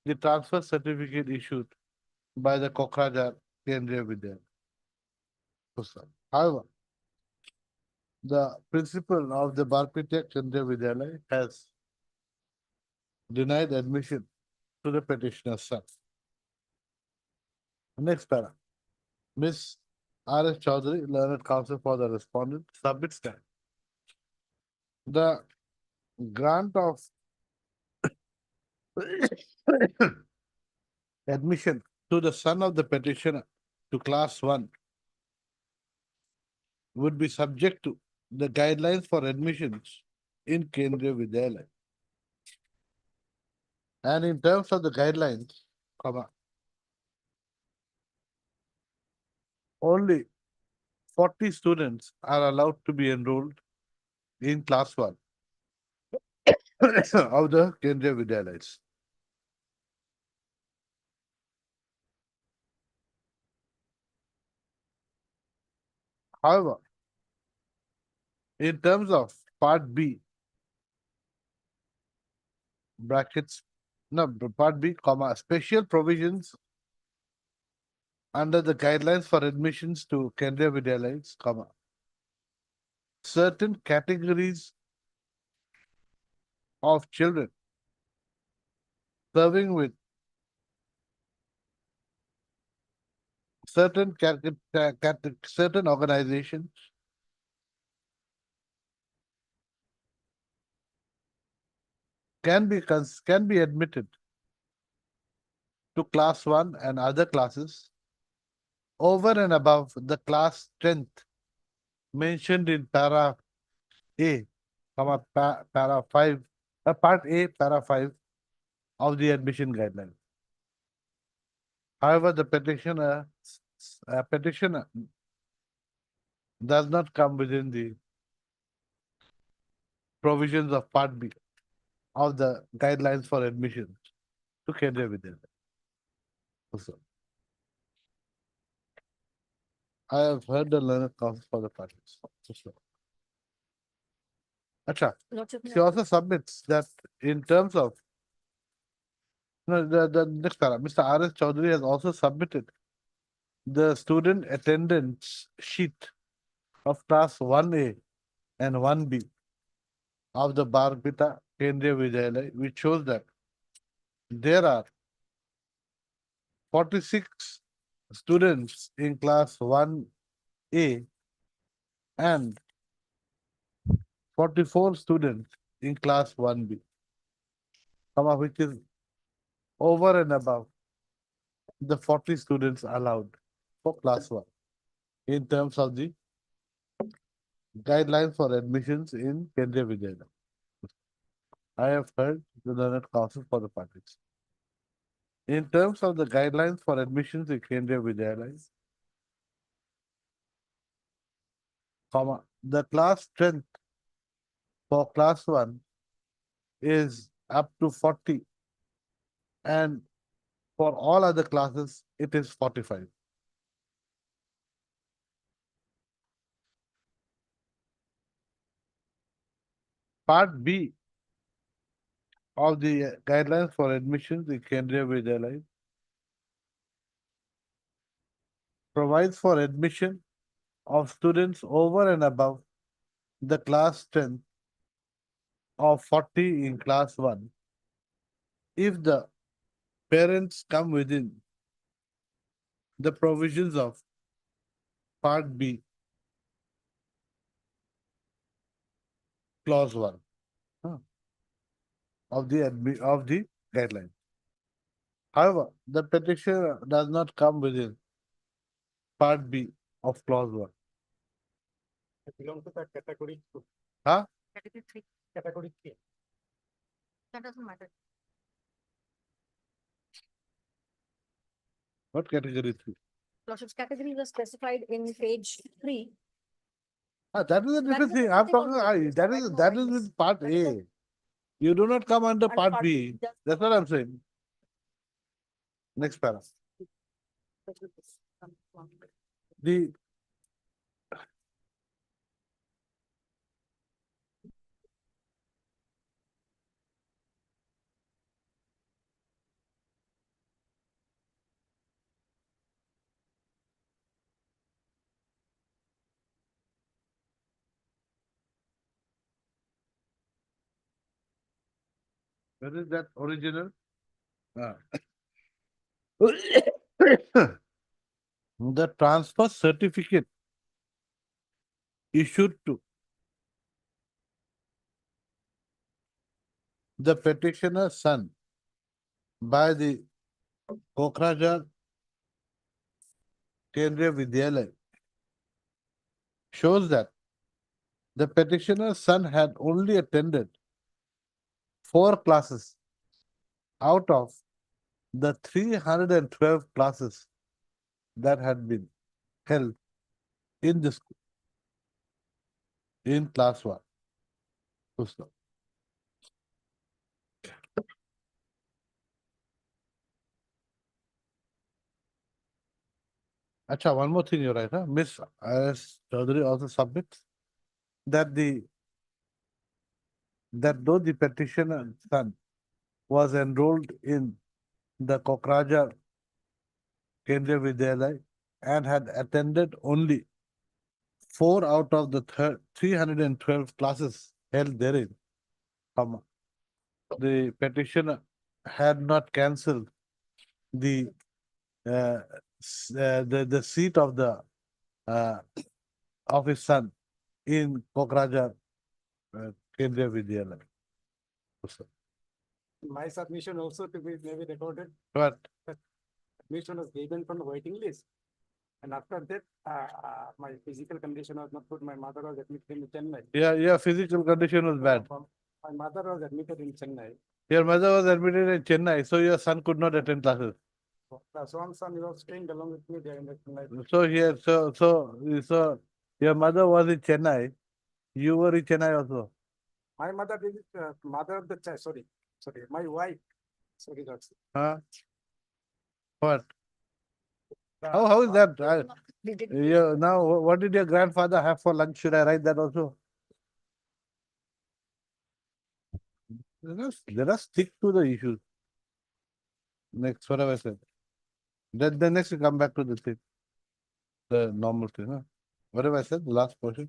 [SPEAKER 2] the transfer certificate issued by the Kokrajhar Kendriya Vidyalaya. However, the principal of the Barpita Kendriya Vidyalaya has denied admission to the petitioner's son. Next para. Ms. R. S. Chowdhury, learned counsel for the respondent, submits that the grant of admission to the son of the petitioner to class 1 would be subject to the guidelines for admissions in Kendriya Vidyalaya. And in terms of the guidelines, only 40 students are allowed to be enrolled in class 1 of the Kendriya Vidyalayas. However, in terms of Part B, brackets, no, Part B, special provisions under the guidelines for admissions to Kendriya Vidyalayas, certain categories of children serving with certain certain organizations can be admitted to class 1 and other classes over and above the class strength mentioned in para A, para 5, part A, para 5 of the admission guideline. However, the petitioner does not come within the provisions of part B of the guidelines for admission to Kendriya Vidyalaya. Also, I have heard the learned counsel for the parties. Acha,
[SPEAKER 5] Lordship,
[SPEAKER 2] she also submits that in terms of no, the next para, Mr. R.S. Chaudhary has also submitted the student attendance sheet of class 1A and 1B of the Bhargavita Kendriya Vidyalaya, which shows that there are 46 students in class 1A and 44 students in class 1B, which is over and above the 40 students allowed for class 1 in terms of the guidelines for admissions in Kendriya Vidyalaya. I have heard the learned counsel for the parties. In terms of the guidelines for admissions in Kendriya Vidyalaya, the class strength for class 1 is up to 40 and for all other classes it is 45. Part B of the guidelines for admissions in Kendriya Vidyalaya provides for admission of students over and above the class strength of 40 in class 1 if the parents come within the provisions of part B, clause 1 of the guideline. However, the petitioner does not come within part B of clause 1.
[SPEAKER 7] I belong to that category two.
[SPEAKER 5] Category 3,
[SPEAKER 7] Category three.
[SPEAKER 5] that doesn't matter.
[SPEAKER 2] What category 3?
[SPEAKER 5] Lordship's categories are specified in page 3.
[SPEAKER 2] That is a different
[SPEAKER 5] is a
[SPEAKER 2] thing. I'm
[SPEAKER 5] different
[SPEAKER 2] talking,
[SPEAKER 5] thing altogether.
[SPEAKER 2] that
[SPEAKER 5] I
[SPEAKER 2] is
[SPEAKER 5] know
[SPEAKER 2] with part
[SPEAKER 5] That is
[SPEAKER 2] A. You do not come under
[SPEAKER 5] And
[SPEAKER 2] part
[SPEAKER 5] part
[SPEAKER 2] B.
[SPEAKER 5] B does
[SPEAKER 2] That's what I'm saying. Next para. The where is that original? The transfer certificate issued to the petitioner's son by the Kokrajhar Kendriya Vidyalaya shows that the petitioner's son had only attended 4 classes out of the 312 classes that had been held in the school in class 1. Usno. Acha, one more thing you're right, huh? Miss R.S. Chaudhary also submits that though the petitioner's son was enrolled in the Kokrajhar Kendriya Vidyalaya and had attended only 4 out of the 312 classes held therein, the petitioner had not cancelled the the seat of the of his son in Kokrajhar Kendriya Vidyalaya.
[SPEAKER 7] My submission also to be maybe recorded.
[SPEAKER 2] But
[SPEAKER 7] Admission was given from the waiting list. And after that, my physical condition was not good. My mother was admitted in Chennai.
[SPEAKER 2] yeah, your physical condition was bad.
[SPEAKER 7] My mother was admitted in Chennai.
[SPEAKER 2] Your mother was admitted in Chennai, so your son could not attend classes.
[SPEAKER 7] The swan son was staying along with me there in the Chennai.
[SPEAKER 2] So your mother was in Chennai. You were in Chennai also.
[SPEAKER 7] My mother is mother of the child. Sorry, my wife. Sorry, that's
[SPEAKER 2] Huh? What? How is that?
[SPEAKER 5] We did.
[SPEAKER 2] Yeah, now, what did your grandfather have for lunch? Should I write that also? Let us stick to the issues. Next, what have I said? Then next we come back to the thing. The normal thing, huh? What have I said? The last portion?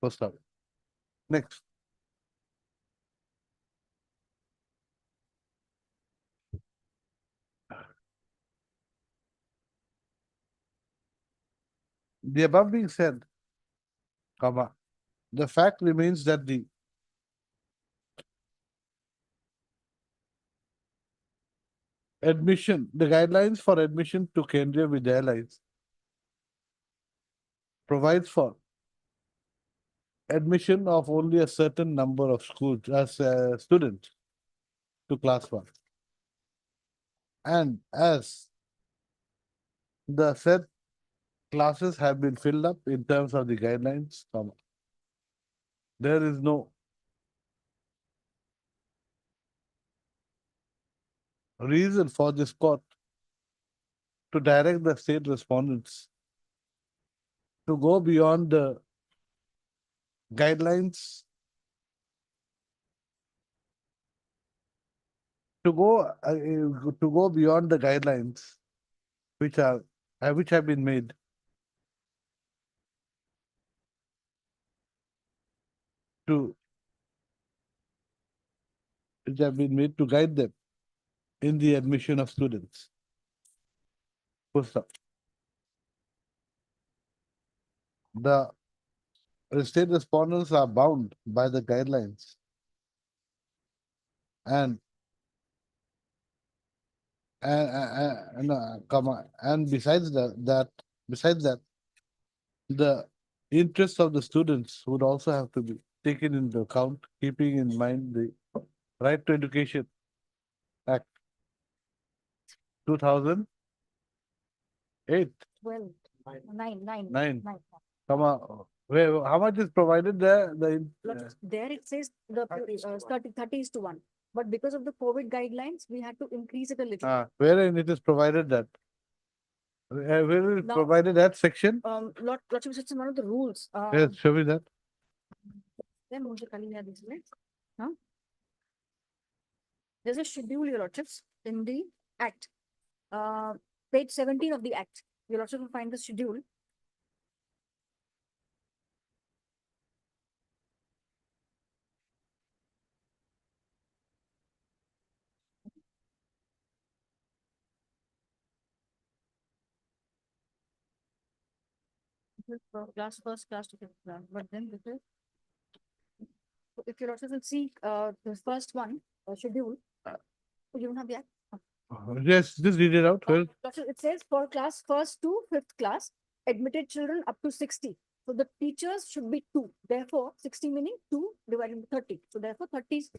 [SPEAKER 2] First up. Next. The above being said, comma, the fact remains that the the guidelines for admission to Kendriya Vidyalayas provides for admission of only a certain number of schools as students to class 1. And as the said classes have been filled up in terms of the guidelines, comma, there is no reason for this court to direct the state respondents to go beyond the guidelines, to go beyond the guidelines which have been made to guide them in the admission of students. Full stop. The state respondents are bound by the guidelines and besides that, the interests of the students would also have to be taken into account, keeping in mind the Right to Education Act 2008.
[SPEAKER 5] 12, nine.
[SPEAKER 2] Nine. How much is provided there?
[SPEAKER 5] There it says the 30 is to 1. But because of the COVID guidelines, we had to increase it a little.
[SPEAKER 2] Wherein it is provided that? Where is it
[SPEAKER 5] Now-
[SPEAKER 2] provided that section?
[SPEAKER 5] Lordship, it's one of the rules.
[SPEAKER 2] Yes, show me that.
[SPEAKER 5] Then मुझे कल ही याद इसलिए, हाँ? There's a schedule, your lordships, in the act. Page 17 of the act. Your lordship will find the schedule. This is for class first, class to fifth class, but then this is. So if your lordship will see, the first one, schedule, you don't have the act.
[SPEAKER 2] Yes, just read it out. Well,
[SPEAKER 5] Lordship, it says for class first to fifth class, admitted children up to 60. So the teachers should be 2. Therefore, 60 meaning 2 divided by 30. So therefore, 30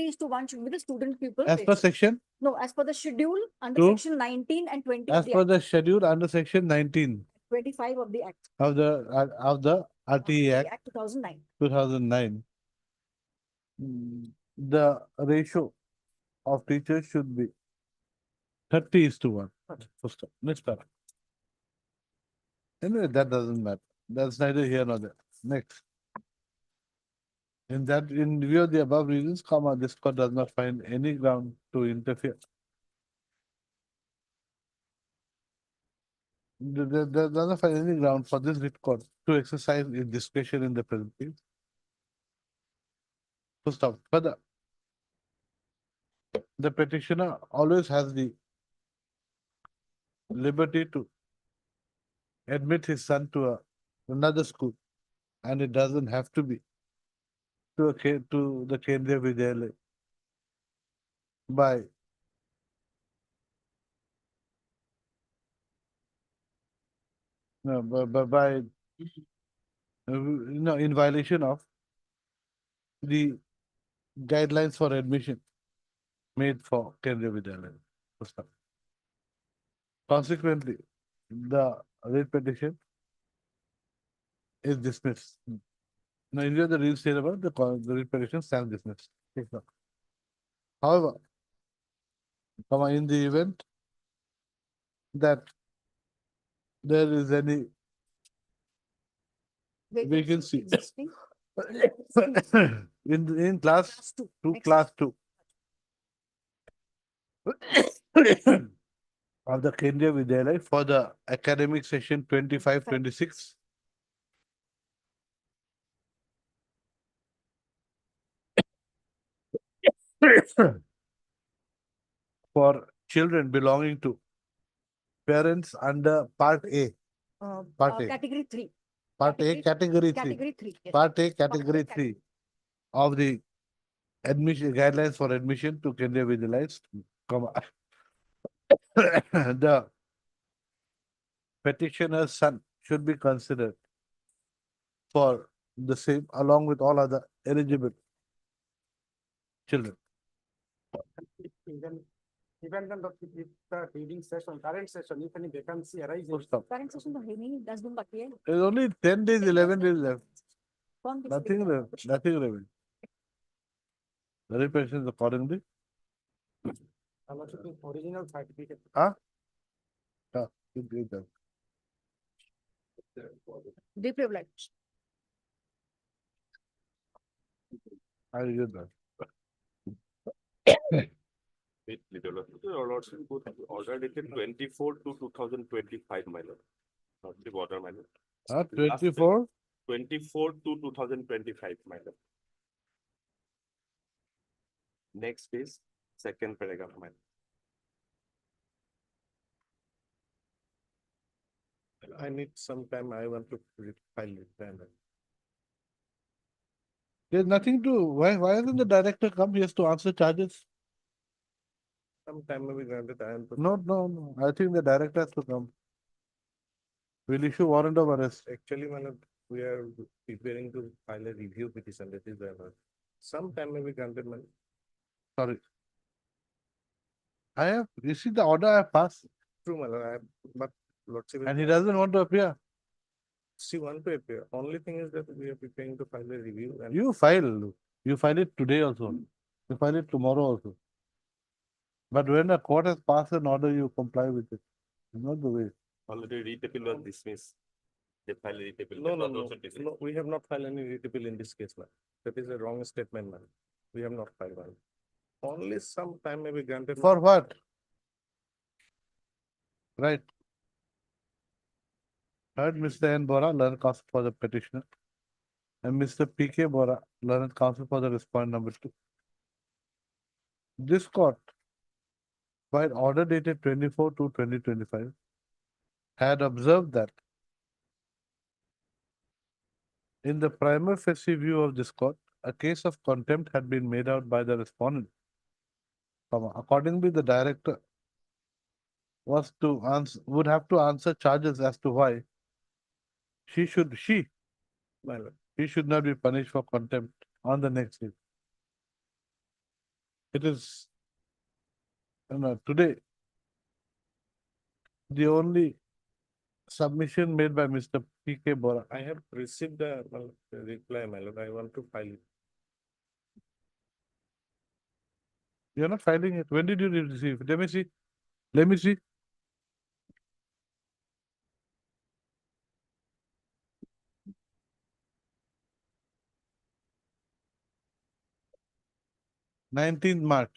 [SPEAKER 5] is to 1 should be the student pupil
[SPEAKER 2] as per
[SPEAKER 5] ratio.
[SPEAKER 2] section,
[SPEAKER 5] No, as per the schedule under
[SPEAKER 2] Two.
[SPEAKER 5] section 19 and 20
[SPEAKER 2] as
[SPEAKER 5] of the
[SPEAKER 2] per
[SPEAKER 5] act,
[SPEAKER 2] the schedule under section 19
[SPEAKER 5] 25 of the act.
[SPEAKER 2] of the RTE Act
[SPEAKER 5] Act 2009.
[SPEAKER 2] 2009. The ratio of teachers should be 30 is to 1. Full stop. Next paragraph. Anyway, that doesn't matter. That's neither here nor there. Next. In view of the above reasons, comma, this court does not find any ground to interfere. There does not find any ground for this writ court to exercise its discretion in the present case. Full stop. Further, the petitioner always has the liberty to admit his son to another school and it doesn't have to be to the Kendriya Vidyalaya by no, by in violation of the guidelines for admission made for Kendriya Vidyalaya. Pustaka. Consequently, the writ petition is dismissed. Now, in the real state about the writ petition stands dismissed. However, in the event that there is any vacancy
[SPEAKER 5] existing.
[SPEAKER 2] in class
[SPEAKER 5] two.
[SPEAKER 2] two,
[SPEAKER 5] Next.
[SPEAKER 2] class two of the Kendriya Vidyalaya for the academic session 25-26. For children belonging to parents under Part A, Part A.
[SPEAKER 5] Category three.
[SPEAKER 2] Part A, Category 3.
[SPEAKER 5] Category three. Yes.
[SPEAKER 2] Part A, Category 3 of the admission guidelines for admission to Kendriya Vidyalaya, the petitioner's son should be considered for the same along with all other eligible children.
[SPEAKER 7] Even then, if the reading session, current session, if any vacancy arises,
[SPEAKER 2] Full stop.
[SPEAKER 5] Current session तो है नहीं, 10 दिन बाकी है.
[SPEAKER 2] There's only 10 days, 11 days left.
[SPEAKER 5] कौन किसके
[SPEAKER 2] Nothing
[SPEAKER 5] लिए?
[SPEAKER 2] left. Nothing remaining. The repetitions accordingly.
[SPEAKER 7] I'm also the original certificate.
[SPEAKER 2] It is done.
[SPEAKER 5] Deprivileged.
[SPEAKER 2] I will get that.
[SPEAKER 4] Wait, little, your lordship, order dated 24/2/2025, my lord. Not the order, my lord.
[SPEAKER 2] 24.
[SPEAKER 4] 24/2/2025, my lord. Next is second paragraph, my lord.
[SPEAKER 6] I need some time. I want to file it.
[SPEAKER 2] There's nothing to, why hasn't the director come? He has to answer charges.
[SPEAKER 6] Some time may be granted. I am.
[SPEAKER 2] No. I think the director has to come. We'll issue warrant of arrest.
[SPEAKER 6] Actually, we are preparing to file a review petition. That is the some time may be granted, man.
[SPEAKER 2] Sorry. You see the order I have passed
[SPEAKER 6] True, my lord. But lordship.
[SPEAKER 2] and he doesn't want to appear.
[SPEAKER 6] She want to appear. Only thing is that we are preparing to file a review and
[SPEAKER 2] You file it today also. You file it tomorrow also. But when a court has passed an order, you comply with it. It's not the way.
[SPEAKER 4] Already writ appeal was dismissed. They filed a writ appeal.
[SPEAKER 6] no,
[SPEAKER 4] That
[SPEAKER 6] no,
[SPEAKER 4] was
[SPEAKER 6] no,
[SPEAKER 4] also dismissed.
[SPEAKER 6] no, we have not filed any writ appeal in this case, man. That is a wrong statement, man. We have not filed one. Only some time may be granted. ma'am.
[SPEAKER 2] For what? Right. Heard Mr. N. Bora, learned counsel for the petitioner, and Mr. P.K. Bora, learned counsel for the respondent number 2. This court, by order dated 24/2/2025, had observed that in the prima facie view of this court, a case of contempt had been made out by the respondent. Accordingly, the director would have to answer charges as to why
[SPEAKER 6] My lord.
[SPEAKER 2] he should not be punished for contempt on the next day. It is today the only submission made by Mr. P.K. Bora.
[SPEAKER 6] I have received the reply, my lord. I want to file it.
[SPEAKER 2] You're not filing it. When did you receive? Let me see. Let me see. March 19th.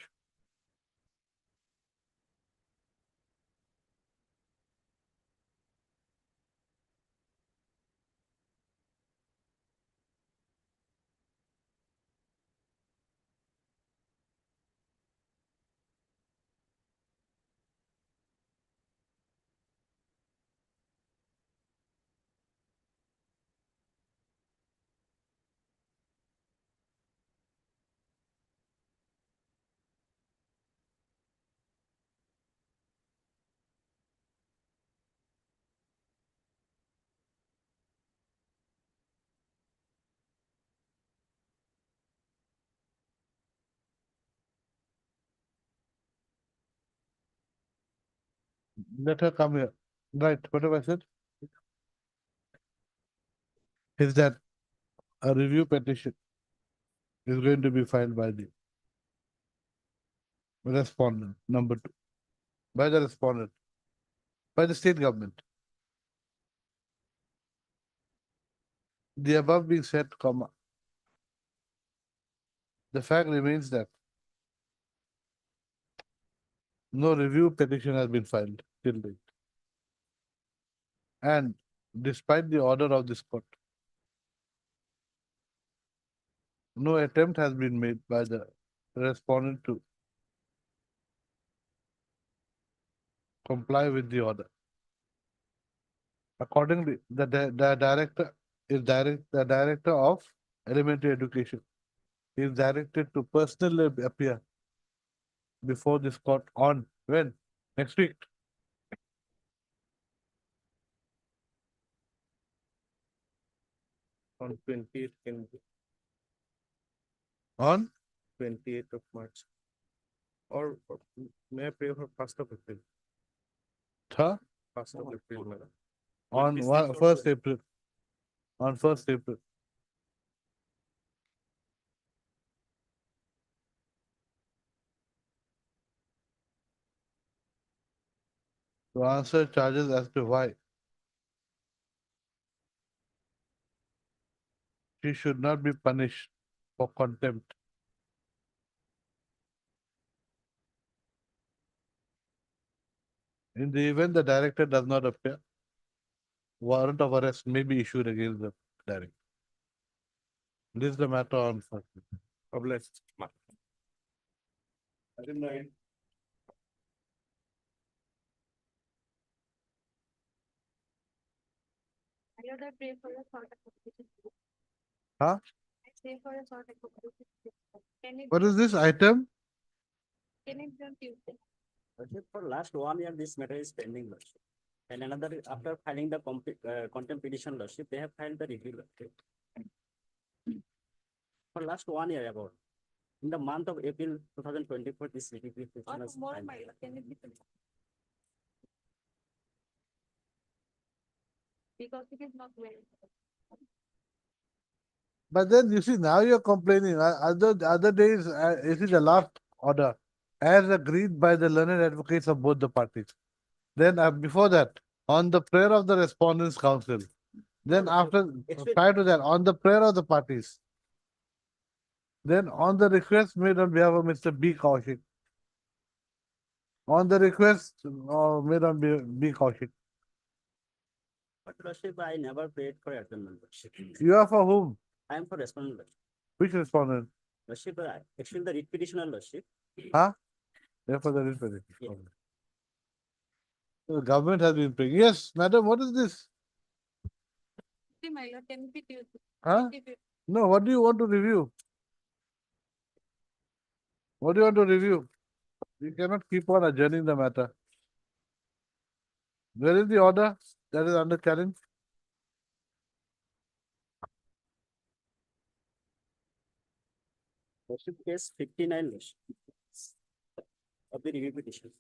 [SPEAKER 2] Let her come here. Right, what have I said? Is that a review petition is going to be filed by the respondent, number two, by the respondent, by the state government. The above being said, comma, the fact remains that no review petition has been filed till date. And despite the order of this court, no attempt has been made by the respondent to comply with the order. Accordingly, the director the director of elementary education is directed to personally appear before this court on when? Next week.
[SPEAKER 6] On 28th, can be
[SPEAKER 2] On
[SPEAKER 6] 28th of March. Or may I pray for 1st of April?
[SPEAKER 2] Huh?
[SPEAKER 6] 1st of April, madam.
[SPEAKER 2] On one, 1st April. On 1st April. To answer charges as to why she should not be punished for contempt. In the event the director does not appear, warrant of arrest may be issued against the director. This is the matter on first.
[SPEAKER 6] Obliged.
[SPEAKER 9] I would have pray for a sort of completion.
[SPEAKER 2] Huh?
[SPEAKER 9] I say for a sort of completion.
[SPEAKER 2] What is this item?
[SPEAKER 9] Can it be on Tuesday?
[SPEAKER 7] Lordship, for last 1 year, this matter is pending, Lordship. And another, after filing the contempt petition, Lordship, they have filed the review, Lordship. For last 1 year about, in the month of April 2024, this review petition
[SPEAKER 9] Or
[SPEAKER 7] was
[SPEAKER 9] tomorrow,
[SPEAKER 7] filed.
[SPEAKER 9] my lord, can it be? Because it is not well.
[SPEAKER 2] But then you see, now you're complaining. Other days, this is the last order, as agreed by the learned advocates of both the parties. Then before that, on the prayer of the respondents' council. Then after, prior to that, on the prayer of the parties. Then on the request made on behalf of Mr. B. Kaushik. On the request made on B. Kaushik.
[SPEAKER 7] But Lordship, I never paid for adjournment, Lordship.
[SPEAKER 2] You are for whom?
[SPEAKER 7] I am for respondent, Lordship.
[SPEAKER 2] Which respondent?
[SPEAKER 7] Lordship, actually the writ petitioner, Lordship.
[SPEAKER 2] Huh? Therefore, the representative.
[SPEAKER 7] Yeah.
[SPEAKER 2] The government has been paying. Yes, madam, what is this?
[SPEAKER 9] See, my lord, can it be Tuesday?
[SPEAKER 2] Huh? No, what do you want to review? What do you want to review? You cannot keep on adjourning the matter. Where is the order that is under challenge?
[SPEAKER 7] Lordship, case 59, Lordship. Of the review petition.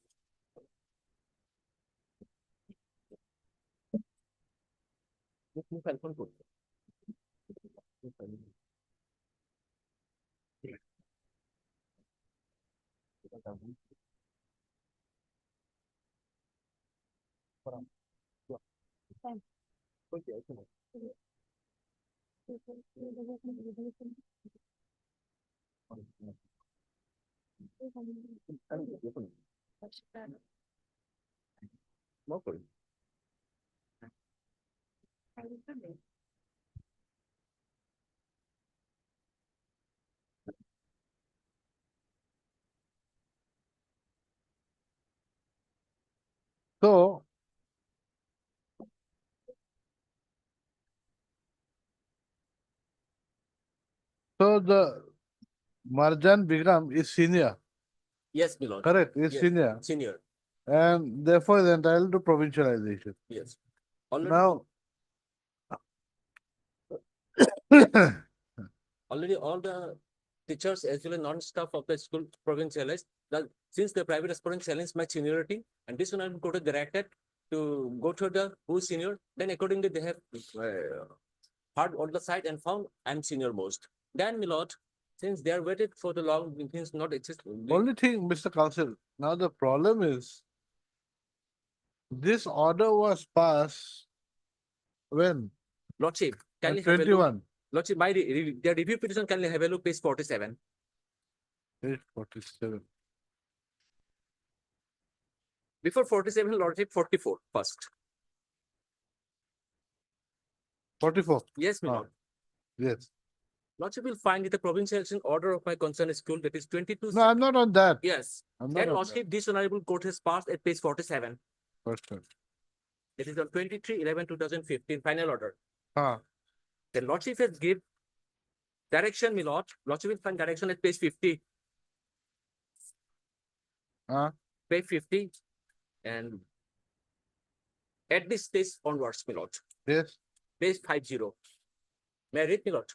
[SPEAKER 2] So, the Marjan Begum is senior,
[SPEAKER 7] Yes, my lord.
[SPEAKER 2] correct? Is
[SPEAKER 7] Yes.
[SPEAKER 2] senior,
[SPEAKER 7] Senior,
[SPEAKER 2] and therefore is entitled to provincialization.
[SPEAKER 7] yes. Already,
[SPEAKER 2] Now,
[SPEAKER 7] already all the teachers as well as non-staff of the school provincialized,
[SPEAKER 10] that since the private respondent challenged my seniority and this honorable court is directed to go to the who is senior, then accordingly they have heard on the side and found I'm senior most. Then, my lord, since they are waited for the long, means not exist.
[SPEAKER 2] Only thing, Mr. Counsel, now the problem is this order was passed when?
[SPEAKER 10] Lordship, kindly have a look.
[SPEAKER 2] 21.
[SPEAKER 10] Lordship, the review petition, kindly have a look, page 47.
[SPEAKER 2] 847.
[SPEAKER 10] Before 47, Lordship, 44 first.
[SPEAKER 2] 44.
[SPEAKER 10] Yes, my
[SPEAKER 2] Ah.
[SPEAKER 10] lord.
[SPEAKER 2] Yes.
[SPEAKER 10] Lordship will find it a provincial election order of my concerned school that is 22.
[SPEAKER 2] No, I'm not on that.
[SPEAKER 10] Yes.
[SPEAKER 2] I'm not
[SPEAKER 10] Then
[SPEAKER 2] on
[SPEAKER 10] Lordship, this honorable court has passed at page 47.
[SPEAKER 2] that. First time.
[SPEAKER 10] It is on 23/11/2015, final order.
[SPEAKER 2] Ah,
[SPEAKER 10] Then Lordship has give direction, my lord. Lordship will find direction at page 50. Page 50. And at this stage onwards, my lord.
[SPEAKER 2] yes.
[SPEAKER 10] Page 50. May I read, my lord?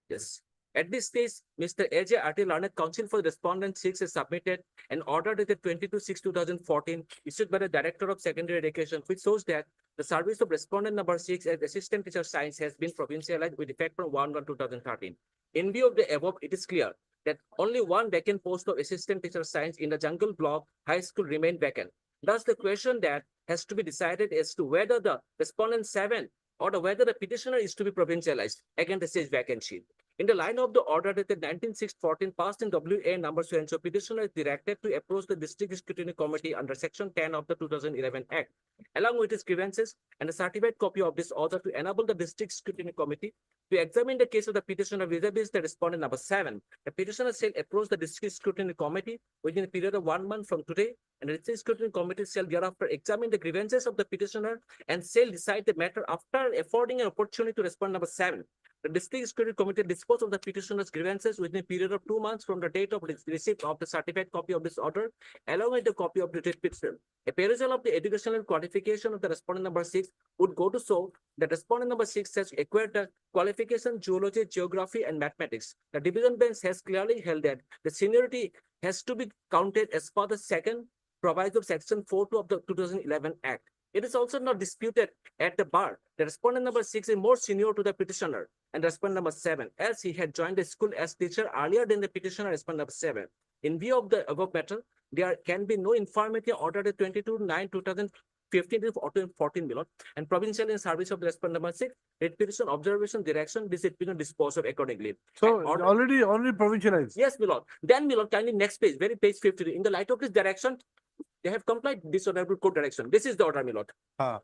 [SPEAKER 10] Yes. At this stage, Mr. A.J. Arti Learned Counsel for the Respondent 6 has submitted an order dated 22/6/2014 issued by the Director of Secondary Education, which shows that the service of Respondent number 6 as Assistant Teacher Science has been provincialized with effect from 1/1/2013. In view of the above, it is clear that only one vacant post of Assistant Teacher Science in the Jungle Block High School remained vacant. Thus, the question that has to be decided as to whether the Respondent 7 or whether the petitioner is to be provincialized against the said vacancy. In the line of the order dated 19/6/14 passed in WA number so and so, petitioner is directed to approach the District Scrutiny Committee under Section 10 of the 2011 Act, along with his grievances and a certified copy of this order to enable the District Scrutiny Committee to examine the case of the petitioner vis-a-vis the respondent number 7. The petitioner shall approach the District Scrutiny Committee within a period of 1 month from today, and the District Scrutiny Committee shall thereafter examine the grievances of the petitioner and shall decide the matter after affording an opportunity to respond number 7. The District Scrutiny Committee dispose of the petitioner's grievances within a period of 2 months from the date of receipt of the certified copy of this order, along with the copy of the petition. A perusal of the educational qualification of the respondent number 6 would go to show that respondent number 6 has acquired the qualification zoology, geography, and mathematics. The division bench has clearly held that the seniority has to be counted as per the second proviso of Section 4(2) of the 2011 Act. It is also not disputed at the bar that respondent number 6 is more senior to the petitioner and respondent number 7, as he had joined the school as teacher earlier than the petitioner respondent number 7. In view of the above matter, there can be no infirmity ordered at 22/9/2015 to 14 below, and provincial in service of the respondent number 6, writ petition, observation, direction, this is being disposed of accordingly.
[SPEAKER 2] So
[SPEAKER 10] And order-
[SPEAKER 2] already provincialized.
[SPEAKER 10] Yes, my lord. Then, my lord, kindly next page, very page 53. In the light of this direction, they have complied this honorable court direction. This is the order, my lord.
[SPEAKER 2] Ah.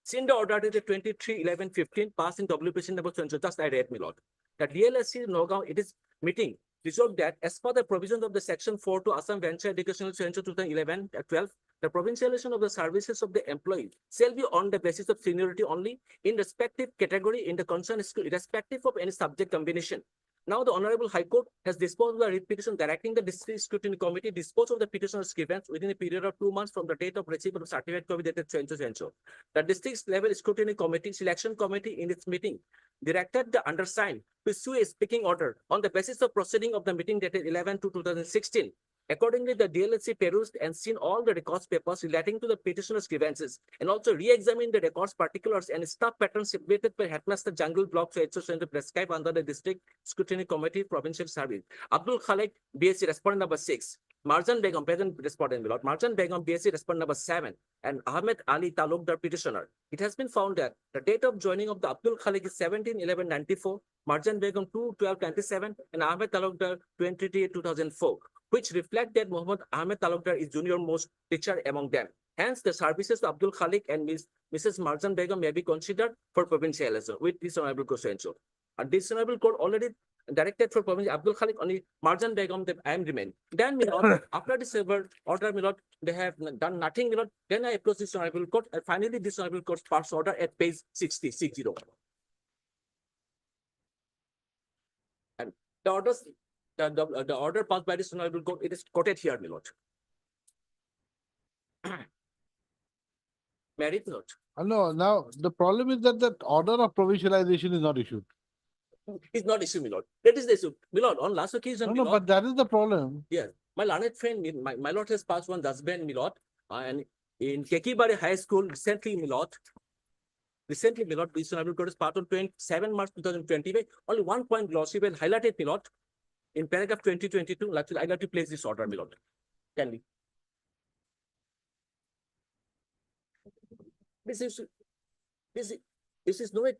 [SPEAKER 10] Seen the order dated 23/11/15 passed in WPC number 20. Just I read, my lord. That DLSC Nagaon, it is meeting resolved that as per the provisions of the Section 4 to Assam Venture Educational Censure 2011 at 12, the provincialization of the services of the employee shall be on the basis of seniority only in respective category in the concerned school, irrespective of any subject combination. Now, the Honorable High Court has disposed of the writ petition directing the District Scrutiny Committee dispose of the petitioner's grievance within a period of 2 months from the date of receipt of the certificate copy dated 20. The District Level Scrutiny Committee Selection Committee in its meeting directed the undersigned to issue a speaking order on the basis of proceeding of the meeting dated 11/2/2016. Accordingly, the DLSC perused and seen all the records papers relating to the petitioner's grievances and also re-examined the records particulars and staff patterns submitted by Headmaster Jungle Block to HO prescribed under the District Scrutiny Committee Provincial Service. Abdul Khalik, BSc respondent number 6. Marjan Begum, present respondent below. Marjan Begum, BSc respondent number 7. And Ahmed Ali Talukdar, petitioner. It has been found that the date of joining of the Abdul Khalik is 17/11/94, Marjan Begum 2/12/97, and Ahmed Talukdar 23/2004. Which reflect that Muhammad Ahmed Talukdar is junior most teacher among them. Hence, the services of Abdul Khalik and Mrs. Marjan Begum may be considered for provincialism with this honorable consent. And this honorable court already directed for provincial Abdul Khalik only Marjan Begum that I am remain. Then, my lord, after this order, my lord, they have done nothing, my lord. Then I approach this honorable court, and finally this honorable court pass order at page 60. And the orders. The order passed by this honorable court, it is quoted here, my lord. May I read, my lord?
[SPEAKER 2] No, now the problem is that order of provincialization is not issued.
[SPEAKER 10] It's not issue, my lord. That is the issue. My lord, on last occasion,
[SPEAKER 2] No,
[SPEAKER 10] my
[SPEAKER 2] no,
[SPEAKER 10] lord,
[SPEAKER 2] but that is the problem.
[SPEAKER 10] yes. My learned friend, my lord has passed one husband, my lord, and in Kekibari High School recently, my lord. Recently, my lord, this honorable court is part on 27 March 2025. Only one point glossy well highlighted, my lord. In paragraph 2022, I'd like to place this order, my lord. Can we? This is no way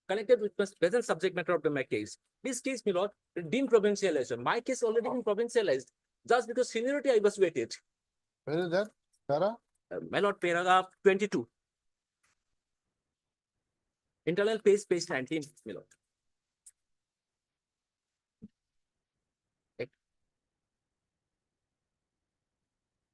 [SPEAKER 10] connected with the present subject matter of my case. This case, my lord, deemed provincialization. My case already been provincialized. Just because seniority I was waited.
[SPEAKER 2] Where is that? Sarah?
[SPEAKER 10] My lord, paragraph 22. Internal page 19, my lord.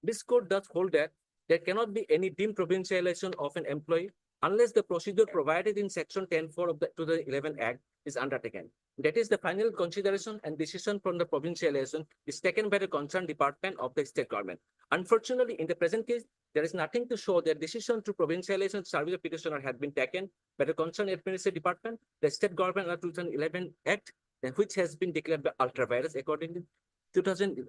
[SPEAKER 10] This court does hold that there cannot be any deemed provincialization of an employee unless the procedure provided in section 10(4) of the 2011 Act is undertaken. That is, the final consideration and decision from the provincialization is taken by the concerned department of the state government. Unfortunately, in the present case, there is nothing to show that decision to provincialization service of petitioner had been taken by the concerned administrative department, the state government of 2011 Act, which has been declared by ultra virus according to 2000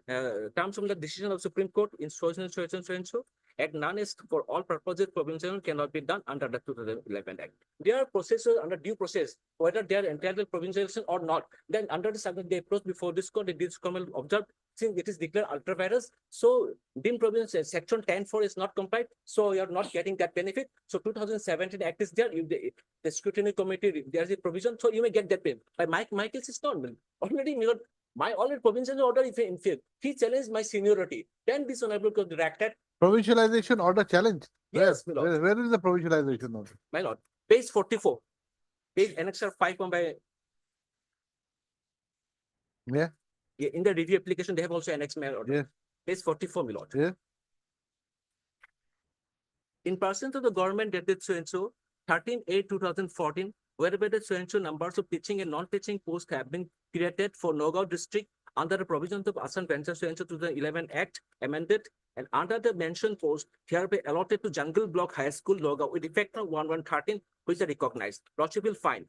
[SPEAKER 10] terms from the decision of Supreme Court in so and so, Act none is for all purposes provincial cannot be done under the 2011 Act. There are processes under due process, whether they are entitled provincialization or not. Then under the subject they approach before this court, this court will observe since it is declared ultra virus. So deemed provincial section 10(4) is not complied, so you are not getting that benefit. So 2017 Act is there. If the scrutiny committee there is a provision, so you may get that benefit. But my case is not already. My already provincial order, if in fact, he challenged my seniority, then this honorable court directed.
[SPEAKER 2] Provincialization order challenge.
[SPEAKER 10] Yes, my lord.
[SPEAKER 2] Where is the provincialization order?
[SPEAKER 10] My lord, page 44, page annexure 5 by.
[SPEAKER 2] Yeah.
[SPEAKER 10] In the review application, they have also annexed my order.
[SPEAKER 2] Yeah.
[SPEAKER 10] Page 44, my lord.
[SPEAKER 2] Yeah.
[SPEAKER 10] In person to the government dated so and so, 13/8/2014, whereby the so and so numbers of teaching and non-teaching posts have been created for Nagaon district under the provisions of Assam Venture so and so 2011 Act amended, and under the mentioned post hereby allotted to Jungle Block High School Nagaon with effect from 1/1/13, which are recognized. Lordship will find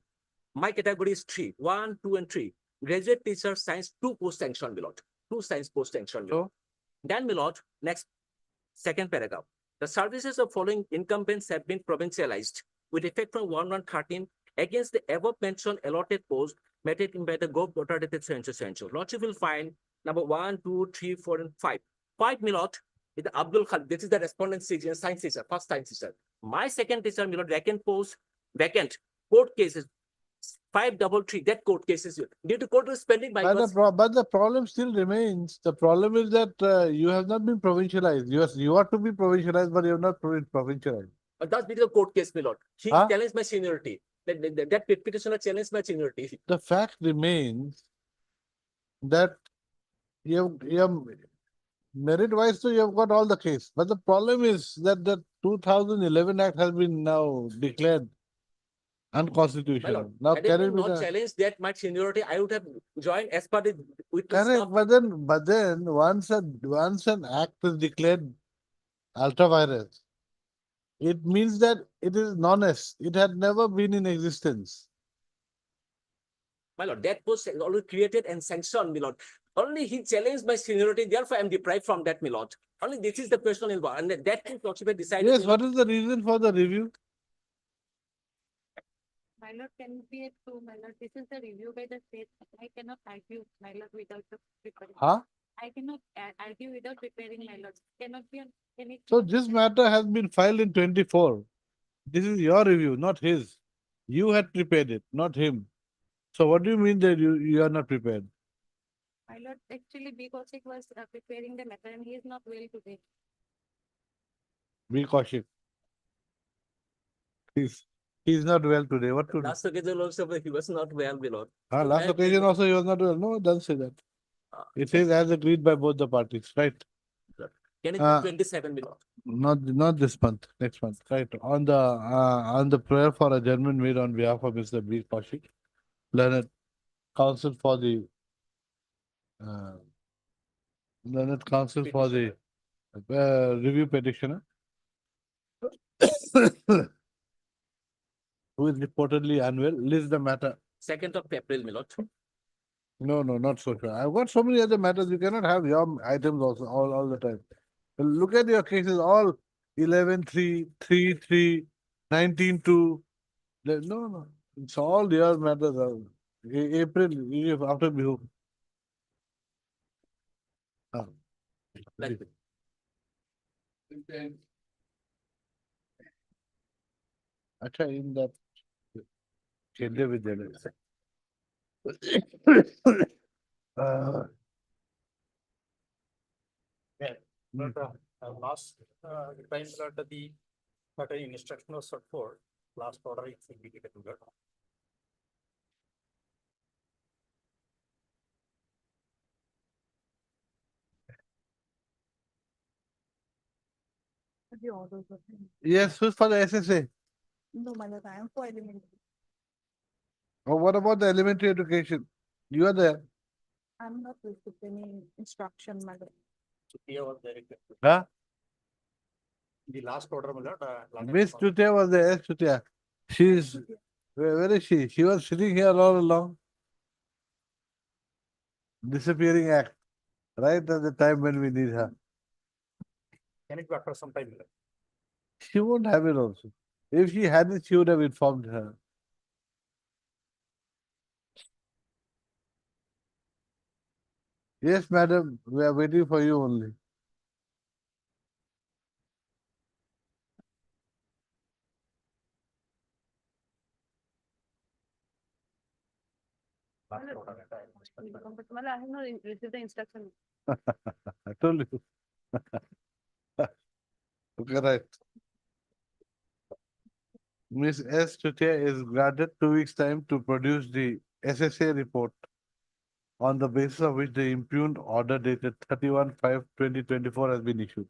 [SPEAKER 10] my category is 3, 1, 2, and 3. Graduate teacher science 2 post sanction, my lord. 2 science post sanction.
[SPEAKER 2] So?
[SPEAKER 10] Then, my lord, next second paragraph. The services of following incumbents have been provincialized with effect from 1/1/13 against the above mentioned allotted post made by the Gov order dated so and so. Lordship will find number 1, 2, 3, 4, and 5. 5, my lord, is the Abdul Khalid. This is the respondent science teacher, first science teacher. My second teacher, my lord, vacant post, vacant court cases. 533, that court cases due to court spending by.
[SPEAKER 2] But the problem still remains. The problem is that you have not been provincialized. You are to be provincialized, but you have not been provincialized.
[SPEAKER 10] But that's because court case, my lord. He challenged my seniority. That petitioner challenged my seniority.
[SPEAKER 2] The fact remains that you have merit-wise, so you have got all the case. But the problem is that the 2011 Act has been now declared unconstitutional. Now,
[SPEAKER 10] Had
[SPEAKER 2] can
[SPEAKER 10] it
[SPEAKER 2] it be
[SPEAKER 10] not challenged that my seniority, I would have joined as per the witness.
[SPEAKER 2] correct? But then once an act is declared ultra virus, it means that it is non-est. It had never been in existence.
[SPEAKER 10] My lord, that was already created and sanctioned, my lord. Only he challenged my seniority, therefore I am deprived from that, my lord. Only this is the question involved, and that is decided.
[SPEAKER 2] Yes, what is the reason for the review?
[SPEAKER 9] My lord, can be a true, my lord. This is the review by the state. I cannot argue, my lord, without the preparing.
[SPEAKER 2] Huh?
[SPEAKER 9] I cannot argue without preparing, my lord. Cannot be any.
[SPEAKER 2] So this matter has been filed in 24. This is your review, not his. You had prepared it, not him. So what do you mean that you are not prepared?
[SPEAKER 9] My lord, actually, B. Kaushik was preparing the matter and he is not well today.
[SPEAKER 2] B. Kaushik. He's not well today. What to do?
[SPEAKER 10] Last occasion also, he was not well, my lord.
[SPEAKER 2] Last occasion also he was not well. No, it doesn't say that. It says as agreed by both the parties, right?
[SPEAKER 10] Can it be 27, my lord?
[SPEAKER 2] Not this month, next month, right? On the prayer for adjournment made on behalf of Mr. B. Kaushik, learned counsel for the review petitioner, who is reportedly unwell, list the matter.
[SPEAKER 10] 2nd of April, my lord.
[SPEAKER 2] No, no, not so sure. I've got so many other matters. You cannot have your items also all the time. Look at your cases, all 11-3, 3-3, 19-2. No, no. It's all your matters. April, after Bihu. Ah.
[SPEAKER 10] Thank you.
[SPEAKER 2] अच्छा in that Kendi Vidyalaya. Uh,
[SPEAKER 7] But last time that the certain instruction was set for last order it's indicated to that.
[SPEAKER 9] The orders of.
[SPEAKER 2] yes, who's for the SSA?
[SPEAKER 9] No, my lord, I am for elementary.
[SPEAKER 2] Or what about the elementary education? You are there.
[SPEAKER 9] I'm not received any instruction, my lord.
[SPEAKER 7] Here was directed.
[SPEAKER 2] Huh?
[SPEAKER 7] The last order, my lord.
[SPEAKER 2] Miss Tutia was there. Yes, Tutia. She's, where is she? She was sitting here all along. Disappearing act. Right at the time when we need her.
[SPEAKER 7] Can it go after some time? my lord?
[SPEAKER 2] She won't have it also. If she had it, she would have informed her. Yes, madam, we are waiting for you only.
[SPEAKER 7] Last order.
[SPEAKER 9] But my lord, I have not received the instruction.
[SPEAKER 2] I told you. Okay, right. Miss S. Tutia is granted 2 weeks' time to produce the SSA report on the basis of which the impugned order dated 31/5/2024 has been issued.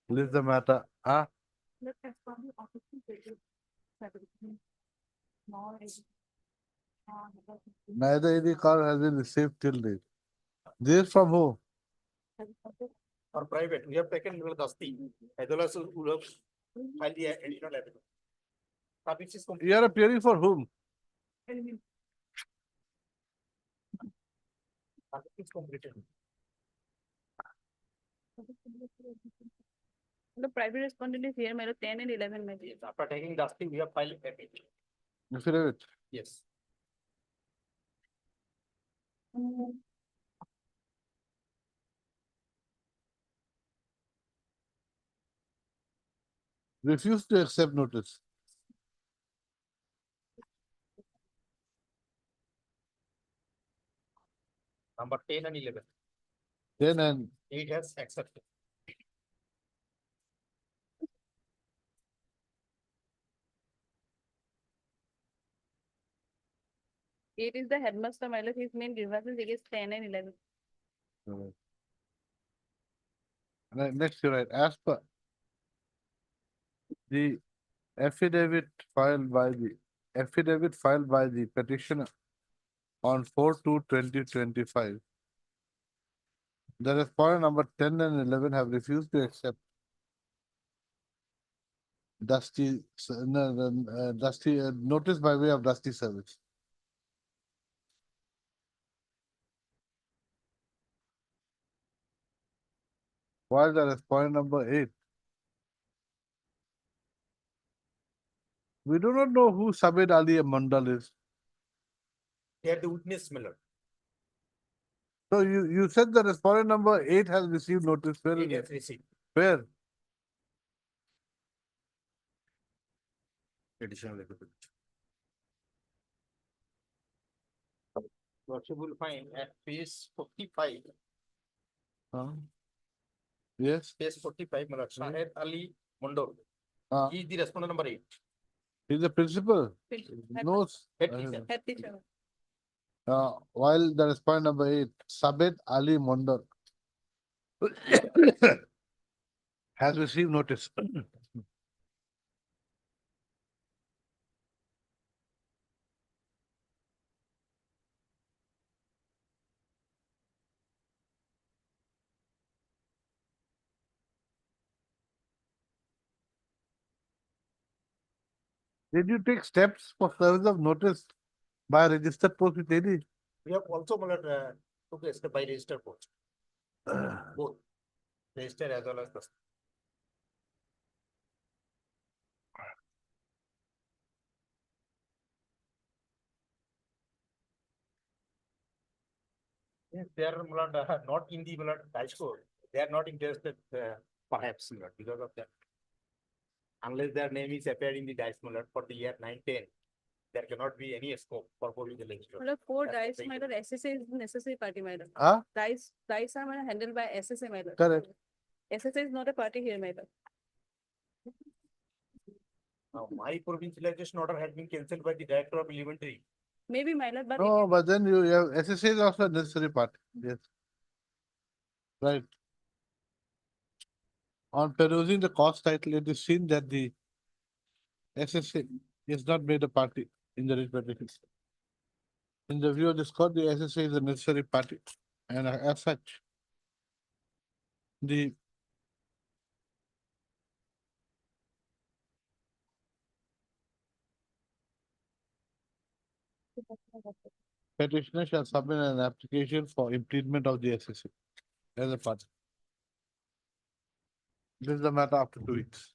[SPEAKER 2] List the matter. Ah,
[SPEAKER 9] Look, as per the official schedule, 17, nor is-
[SPEAKER 2] neither any call has been received till date. This is from who?
[SPEAKER 7] Or private, we have taken little dusty, as well as we have filed the additional evidence. Which is complete.
[SPEAKER 2] You are appearing for whom?
[SPEAKER 7] It's completed.
[SPEAKER 9] The private respondent is here, my lord, 10 and 11, my lord.
[SPEAKER 7] Yes, after taking dusty, we have filed a page.
[SPEAKER 2] Affidavit.
[SPEAKER 7] Yes.
[SPEAKER 2] Refuse to accept notice.
[SPEAKER 7] Number 10 and 11,
[SPEAKER 2] Then and
[SPEAKER 7] it has accepted.
[SPEAKER 9] It is the headmaster, my lord, his main grievances against 10 and 11.
[SPEAKER 2] next you write, as per the affidavit filed by the petitioner on 4/2/2025. The respondent number 10 and 11 have refused to accept notice by way of dusty service. While the respondent number 8, we do not know who Sabed Ali Mandal is.
[SPEAKER 7] They are the witness, my lord.
[SPEAKER 2] So you said the respondent number 8 has received notice. Where is
[SPEAKER 7] It
[SPEAKER 2] it?
[SPEAKER 7] has received.
[SPEAKER 2] Where?
[SPEAKER 7] Additional evidence. What you will find at page 45,
[SPEAKER 2] Huh? Yes.
[SPEAKER 7] page 45, my lord, Shahed Ali Mondor.
[SPEAKER 2] Uh,
[SPEAKER 7] He is the respondent number 8.
[SPEAKER 2] he's the principal. Knows.
[SPEAKER 7] Head teacher.
[SPEAKER 9] Head teacher.
[SPEAKER 2] While the respondent number 8, Sabed Ali Mondor, has received notice. Did you take steps for service of notice by registered post with AD?
[SPEAKER 7] We have also took a step by register post, both register as well as the. Yes, they are not in the dashboard. They are not interested, perhaps because of that. Unless their name is appeared in the dashboard for the year 9-10, there cannot be any scope for holding the lecture.
[SPEAKER 9] मतलब four
[SPEAKER 7] That's
[SPEAKER 9] dice
[SPEAKER 7] the
[SPEAKER 9] मतलब SSA is necessary party madam.
[SPEAKER 2] Huh?
[SPEAKER 9] Dice are handled by SSA madam.
[SPEAKER 2] Correct.
[SPEAKER 9] SSA is not a party here madam.
[SPEAKER 7] Now, my provincialization order has been cancelled by the director of elementary.
[SPEAKER 9] Maybe madam, but
[SPEAKER 2] No, but then you have SSA is also a necessary part. Yes. Right. On perusing the cost title, it is seen that the SSA is not made a party in the writ petition. In the view of this court, the SSA is a necessary party, and as such, the petitioner shall submit an application for implement of the SSA as a party. This is the matter after 2 weeks.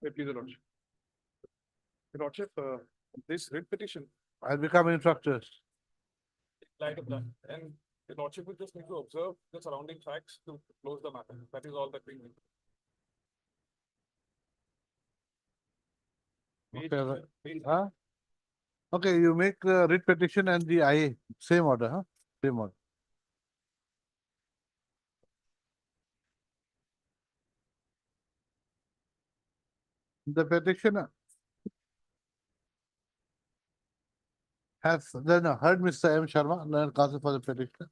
[SPEAKER 6] Please, Your Lordship. Your Lordship, this writ petition,
[SPEAKER 2] I'll become instructors.
[SPEAKER 6] light of that, and the Lordship will just need to observe the surrounding facts to close the matter. That is all that we need.
[SPEAKER 2] Okay, right.
[SPEAKER 6] Page-
[SPEAKER 2] Huh? Okay, you make the writ petition and the IA, same order, huh? Same order. The petitioner has then heard Mr. M. Sharma, learned counsel for the petitioner,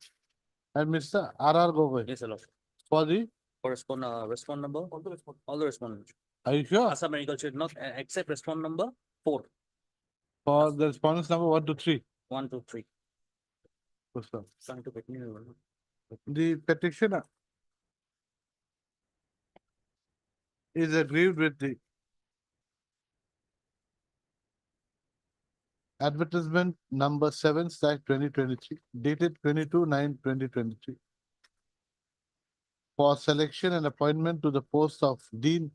[SPEAKER 2] and Mr. R.R. Gogoi
[SPEAKER 10] Yes, Lord.
[SPEAKER 2] for the,
[SPEAKER 10] Respond number,
[SPEAKER 6] All the response.
[SPEAKER 10] all the respondents.
[SPEAKER 2] are you sure?
[SPEAKER 10] Assam Agriculture not accept respond number 4,
[SPEAKER 2] For the respondents number 1 to 3.
[SPEAKER 10] 1, 2, 3.
[SPEAKER 2] Good stuff.
[SPEAKER 10] Trying to get me.
[SPEAKER 2] The petitioner is aggrieved with the advertisement number 7/2023 dated 22/9/2023 for selection and appointment to the post of Dean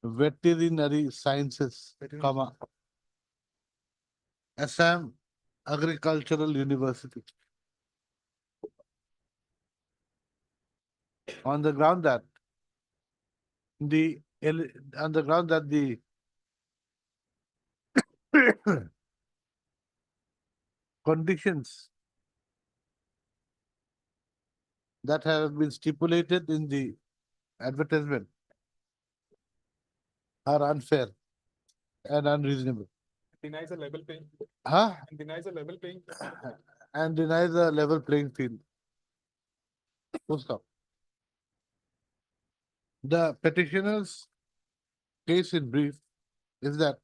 [SPEAKER 2] Veterinary Sciences, comma, Assam Agricultural University. On the ground that the conditions that have been stipulated in the advertisement are unfair and unreasonable.
[SPEAKER 6] Denies a level playing,
[SPEAKER 2] Huh?
[SPEAKER 6] and denies a level playing.
[SPEAKER 2] And denies a level playing field. Full stop. The petitioner's case in brief is that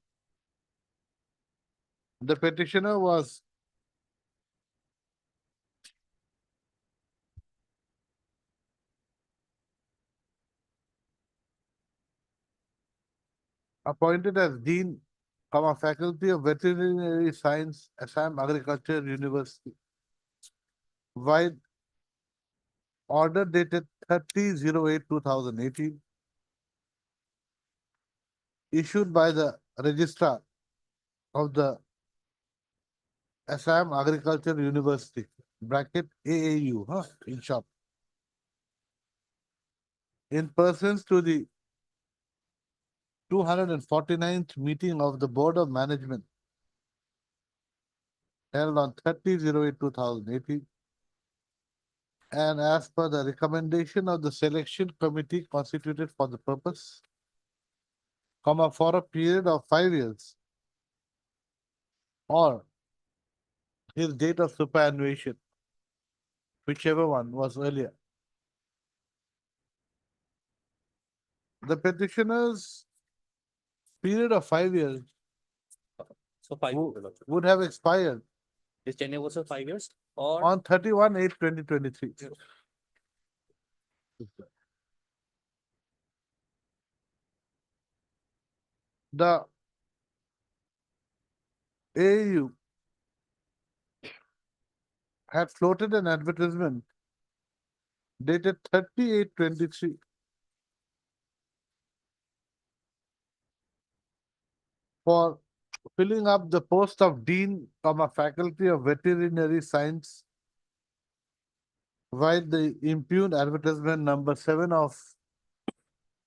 [SPEAKER 2] the petitioner was appointed as Dean, comma, Faculty of Veterinary Science, Assam Agriculture University. While order dated 30/08/2018, issued by the registrar of the Assam Agriculture University, bracket AAU, huh, in short. In persons to the 249th meeting of the Board of Management held on 30/08/2018, and as per the recommendation of the selection committee constituted for the purpose, comma, for a period of 5 years, or his date of superannuation, whichever one was earlier. The petitioner's period of 5 years
[SPEAKER 10] So 5,
[SPEAKER 2] would have expired
[SPEAKER 10] his tenure was 5 years. or
[SPEAKER 2] on 31/8/2023. The AAU had floated an advertisement dated 30/8/23 for filling up the post of Dean, Faculty of Veterinary Science, while the impugned advertisement number 7 of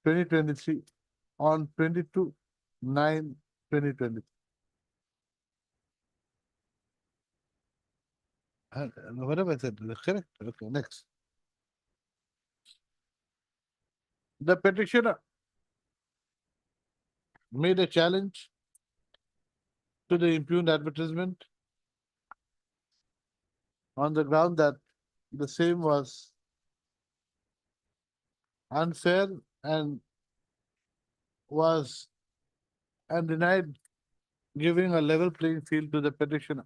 [SPEAKER 2] 2023 on 22/9/2020. Whatever I said, correct? Okay, next. The petitioner made a challenge to the impugned advertisement on the ground that the same was unfair and was and denied giving a level playing field to the petitioner.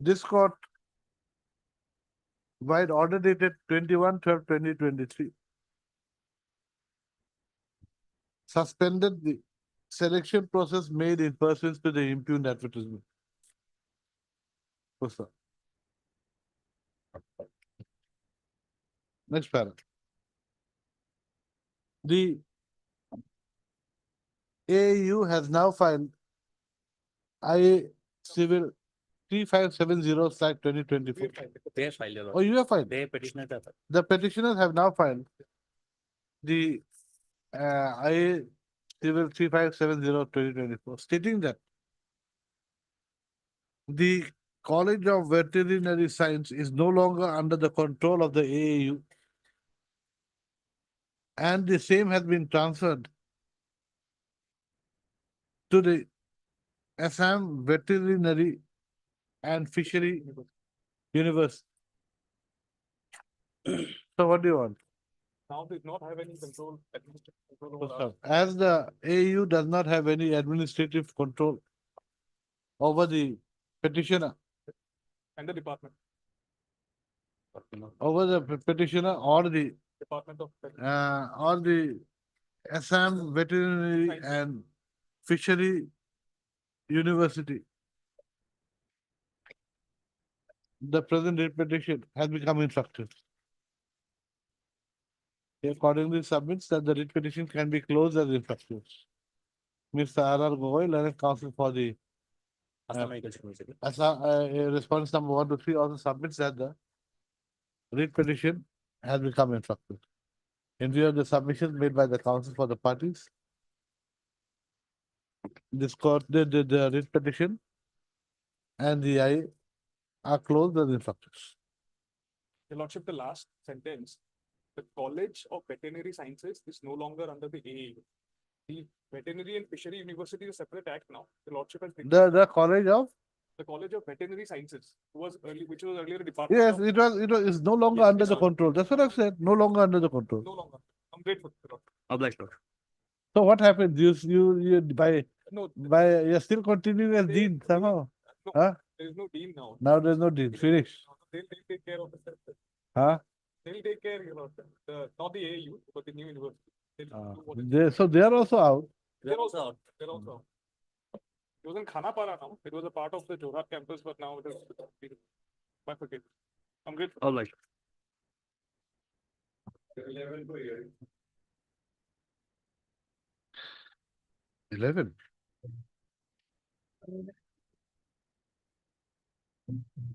[SPEAKER 2] This court, by order dated 21/12/2023, suspended the selection process made in pursuance to the impugned advertisement. Yes, sir. Next paragraph. The AAU has now filed IA Civil 3570/2024.
[SPEAKER 10] they file your
[SPEAKER 2] Oh, you have filed.
[SPEAKER 10] they petitioner the
[SPEAKER 2] The petitioners have now filed the IA Civil 3570/2024, stating that the College of Veterinary Science is no longer under the control of the AAU, and the same has been transferred to the Assam Veterinary and Fishery University. So what do you want?
[SPEAKER 6] Now they do not have any control, administrative control
[SPEAKER 2] Yes,
[SPEAKER 6] over us.
[SPEAKER 2] sir. As the AAU does not have any administrative control over the petitioner,
[SPEAKER 6] And the department,
[SPEAKER 2] over the petitioner
[SPEAKER 6] Department of.
[SPEAKER 2] or the Assam Veterinary
[SPEAKER 6] Sciences.
[SPEAKER 2] and Fishery University. The present writ petition has become infructuous. He accordingly submits that the writ petition can be closed as infructuous. Mr. R.R. Gogoi, learned counsel for the
[SPEAKER 10] Assam Agriculture University.
[SPEAKER 2] response number 1 to 3 also submits that the writ petition has become infructuous. In view of the submissions made by the counsel for the parties, this court, the writ petition and the IA are closed as infructuous.
[SPEAKER 6] Your Lordship, the last sentence, the College of Veterinary Sciences is no longer under the AAU. The Veterinary and Fishery University is a separate act now. The Lordship has declared
[SPEAKER 2] The College of,
[SPEAKER 6] the College of Veterinary Sciences, which was earlier a department.
[SPEAKER 2] yes,
[SPEAKER 6] of-
[SPEAKER 2] it's no longer
[SPEAKER 6] Yes,
[SPEAKER 2] under
[SPEAKER 6] it's
[SPEAKER 2] the
[SPEAKER 6] not.
[SPEAKER 2] control. That's what I've said, no longer under the control.
[SPEAKER 6] No longer. I'm grateful. Your Lordship.
[SPEAKER 10] Obliged, Lord.
[SPEAKER 2] So what happens? You
[SPEAKER 6] No,
[SPEAKER 2] you're still continuing as
[SPEAKER 6] They-
[SPEAKER 2] dean somehow?
[SPEAKER 6] no,
[SPEAKER 2] Huh?
[SPEAKER 6] there is no dean now.
[SPEAKER 2] Now there's no dean, finish.
[SPEAKER 6] They'll take care of it.
[SPEAKER 2] Huh?
[SPEAKER 6] They'll take care, Your Lordship. Not the AAU, but the new university. They'll do what it-
[SPEAKER 2] So they are also out.
[SPEAKER 6] They're also out. They're also out. It was in Khanapara now. It was a part of the Jorhat campus, but now it is bifurcated. I'm grateful.
[SPEAKER 10] Obliged.
[SPEAKER 2] 11.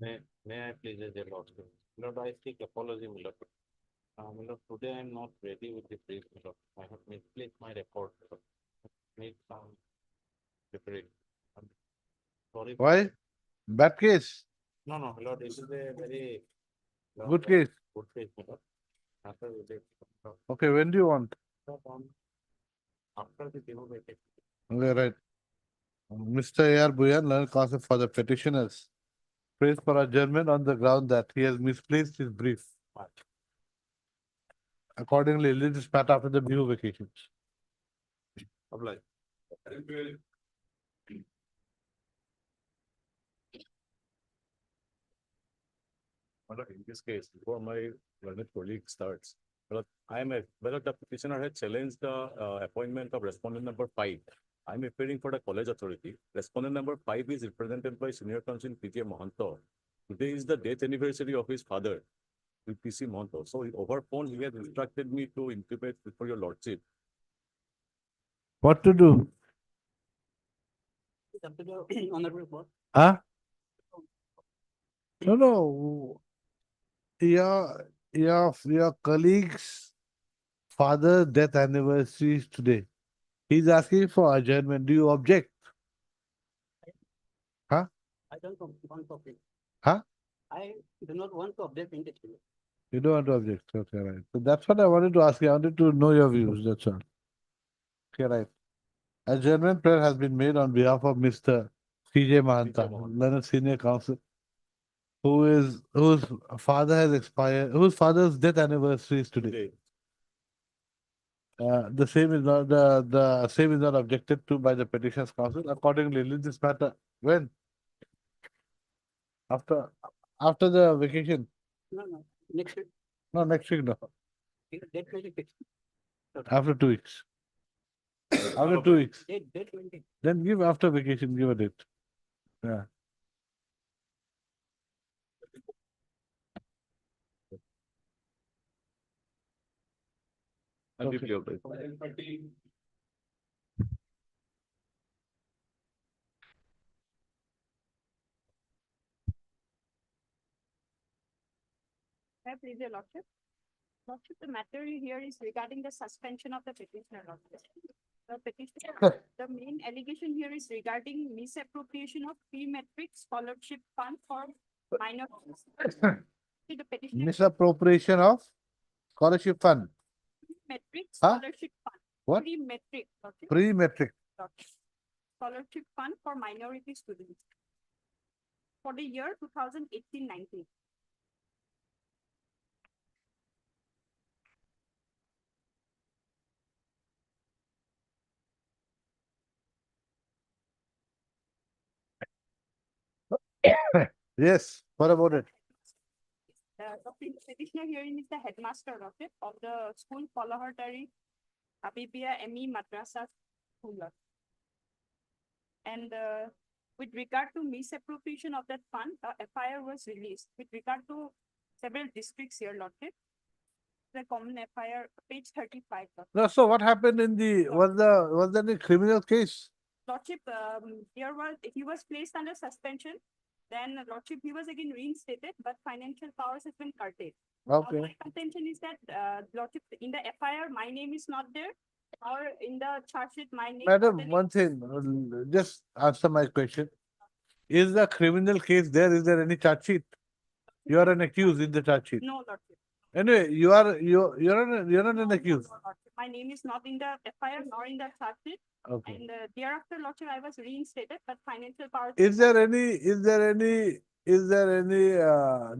[SPEAKER 11] May I please, as a Lord, Lord, I seek apology, my Lord. My Lord, today I am not ready with the brief, my Lord. I have misplaced my report, my Lord. Need some preparation. I'm sorry.
[SPEAKER 2] Why? Bad case,
[SPEAKER 11] No, no, my Lord, this is a very.
[SPEAKER 2] good case.
[SPEAKER 11] Good case, my Lord. After the,
[SPEAKER 2] Okay, when do you want?
[SPEAKER 11] after the deliberation.
[SPEAKER 2] Okay, right. Mr. A.R. Buyan, learned counsel for the petitioners, praised for adjournment on the ground that he has misplaced his brief. Accordingly, let this matter after the new vacations.
[SPEAKER 11] Obliged.
[SPEAKER 2] In this case, before my learned colleague starts, whether the petitioner had challenged the appointment of respondent number 5. I'm appearing for the college authority. Respondent number 5 is represented by Senior Counsel P.J. Mohanto. Today is the death anniversary of his father, P.C. Mohanto. So over phone, he has instructed me to intimate before your lordship. What to do?
[SPEAKER 7] Honorable Board.
[SPEAKER 2] Huh? No. Your colleague's father death anniversary is today. He's asking for adjournment. Do you object?
[SPEAKER 7] I don't want to object.
[SPEAKER 2] Huh?
[SPEAKER 7] I do not want to object in this.
[SPEAKER 2] You don't want to object. Okay, right. So that's what I wanted to ask you. I wanted to know your views. That's all. Okay, right. Adjournment prayer has been made on behalf of Mr. C.J. Mahanta, Learned Senior Counsel, whose father has expired, whose father's death anniversary is today. The same is not objected to by the petitions council. Accordingly, leave this matter when? After the vacation?
[SPEAKER 7] No, next week.
[SPEAKER 2] No, next week, no.
[SPEAKER 7] Date 26.
[SPEAKER 2] After 2 weeks. After 2 weeks.
[SPEAKER 7] Date 20.
[SPEAKER 2] Then give after vacation, give a date. Yeah.
[SPEAKER 4] I'll give
[SPEAKER 2] Okay.
[SPEAKER 4] you a break.
[SPEAKER 9] Please, your lordship. Lordship, the matter here is regarding the suspension of the petitioner, lordship. The petitioner, the main allegation here is regarding misappropriation of pre-metric scholarship fund for minors. The petitioner
[SPEAKER 2] Misappropriation of scholarship fund.
[SPEAKER 9] metric
[SPEAKER 2] Huh?
[SPEAKER 9] scholarship fund.
[SPEAKER 2] What?
[SPEAKER 9] Pre-metric, lordship.
[SPEAKER 2] Pre-metric.
[SPEAKER 9] Lordship. Scholarship fund for minority students. For the year 2018-19.
[SPEAKER 2] Yes, what about it?
[SPEAKER 9] The petitioner herein is the headmaster of the school Palahartari Abibia ME Madrasa School. And with regard to misappropriation of that fund, a FIR was released with regard to several districts here, lordship. The common FIR, page 35.
[SPEAKER 2] No, so what happened in was there any criminal case?
[SPEAKER 9] Lordship, he was placed under suspension. Then lordship, he was again reinstated, but financial powers has been curtailed.
[SPEAKER 2] Okay.
[SPEAKER 9] My contention is that, lordship, in the FIR, my name is not there, or in the charge sheet, my name.
[SPEAKER 2] Madam, one thing, just answer my question. Is the criminal case there? Is there any charge sheet? You are an accused in the charge sheet.
[SPEAKER 9] No, lordship.
[SPEAKER 2] Anyway, you're not an accused.
[SPEAKER 9] No, lordship. My name is not in the FIR nor in the charge sheet.
[SPEAKER 2] Okay.
[SPEAKER 9] And thereafter, lordship, I was reinstated, but financial powers.
[SPEAKER 2] Is there any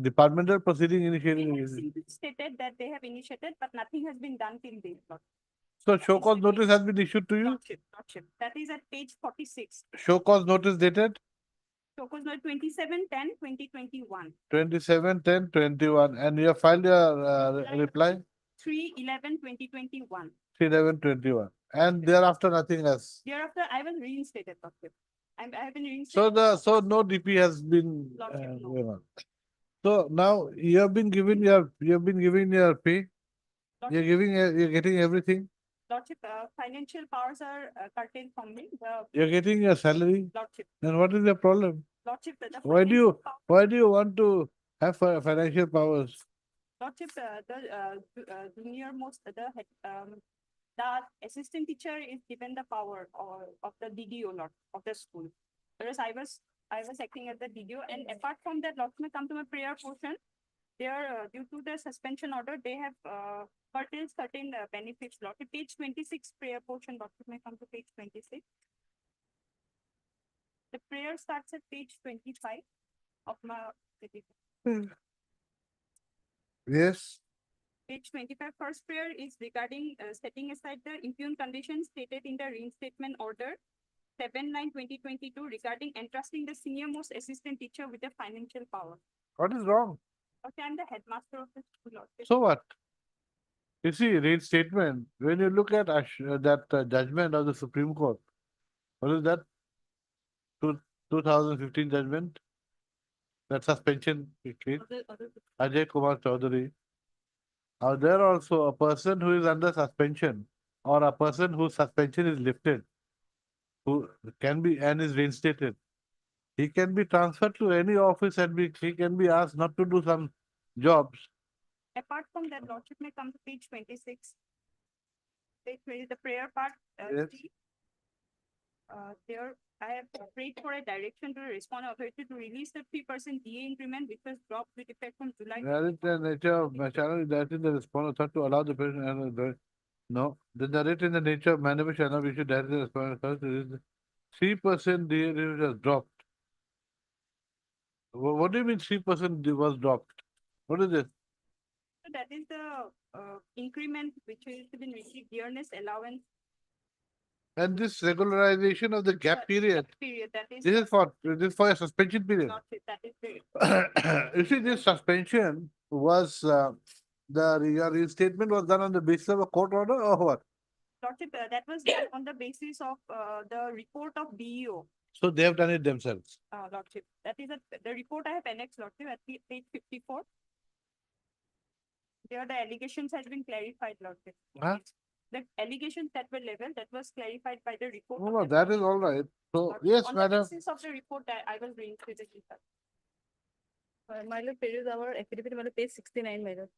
[SPEAKER 2] departmental proceeding initiated?
[SPEAKER 9] They have simply stated that they have initiated, but nothing has been done till date, lordship.
[SPEAKER 2] So show cause notice has been issued to you?
[SPEAKER 9] Lordship. That is at page 46.
[SPEAKER 2] Show cause notice dated
[SPEAKER 9] Showcase note 27/10/2021.
[SPEAKER 2] 27/10/21, and you have filed your reply
[SPEAKER 9] 3/11/2021.
[SPEAKER 2] 3/11/21, and thereafter nothing else.
[SPEAKER 9] Thereafter, I was reinstated, lordship. I have been reinstated.
[SPEAKER 2] So no DP has been
[SPEAKER 9] Lordship, no.
[SPEAKER 2] going on. So now you have been given your pay. You're getting everything.
[SPEAKER 9] Lordship, financial powers are curtailed from me.
[SPEAKER 2] You're getting your salary.
[SPEAKER 9] Lordship,
[SPEAKER 2] Then what is the problem?
[SPEAKER 9] lordship. The
[SPEAKER 2] Why do
[SPEAKER 9] financial
[SPEAKER 2] you want to have financial powers?
[SPEAKER 9] Lordship, the junior most, the assistant teacher is given the power of the DDO of the school. Whereas I was acting as the DDO, and apart from that, Lordship, may come to my prayer portion. There, due to the suspension order, they have curtailed certain benefits. Lordship, page 26 prayer portion. Lordship, may come to page 26. The prayer starts at page 25 of my petition.
[SPEAKER 2] Yes.
[SPEAKER 9] Page 25, first prayer is regarding setting aside the impugn conditions stated in the reinstatement order 7/9/2022 regarding entrusting the senior most assistant teacher with the financial power.
[SPEAKER 2] What is wrong?
[SPEAKER 9] Okay, I'm the headmaster of the school, Lordship.
[SPEAKER 2] So what? You see, reinstatement, when you look at that judgment of the Supreme Court, what is that? 2015 judgment? That suspension case, Ajay Kumar Chaudhary. There also a person who is under suspension or a person whose suspension is lifted, who can be and is reinstated, he can be transferred to any office and he can be asked not to do some jobs.
[SPEAKER 9] Apart from that, Lordship may come to page 26. Page 20, the prayer part.
[SPEAKER 2] Yes.
[SPEAKER 9] C. There, I have prayed for a direction to the respondent authority to release the 3% DA increment, which was dropped with effect from July.
[SPEAKER 2] That is the nature of my channel, that is the response authority to allow the person and no, the narrate in the nature of manner shall not be issued directly to the respondent authority. 3% DA was dropped. What do you mean 3% was dropped? What is this?
[SPEAKER 9] So that is the increment which has been received, dearness allowance
[SPEAKER 2] And this regularization of the gap period,
[SPEAKER 9] period. That is.
[SPEAKER 2] this is for a suspension period.
[SPEAKER 9] Lordship, that is the.
[SPEAKER 2] You see, this suspension was your reinstatement was done on the basis of a court order or what?
[SPEAKER 9] Lordship, that was done on the basis of the report of BEO,
[SPEAKER 2] So they have done it themselves.
[SPEAKER 9] Lordship. That is the report I have annexed, Lordship, at page 54. There the allegations has been clarified, Lordship.
[SPEAKER 2] Huh?
[SPEAKER 9] The allegations that were leveled, that was clarified by the report.
[SPEAKER 2] No,
[SPEAKER 9] of
[SPEAKER 2] no,
[SPEAKER 9] the-
[SPEAKER 2] that is all right. So,
[SPEAKER 9] Lordship.
[SPEAKER 2] yes,
[SPEAKER 9] On
[SPEAKER 2] madam.
[SPEAKER 9] the basis of the report that I was reinstated.
[SPEAKER 5] My lord, page our affidavit, my lord, page 69, my lord.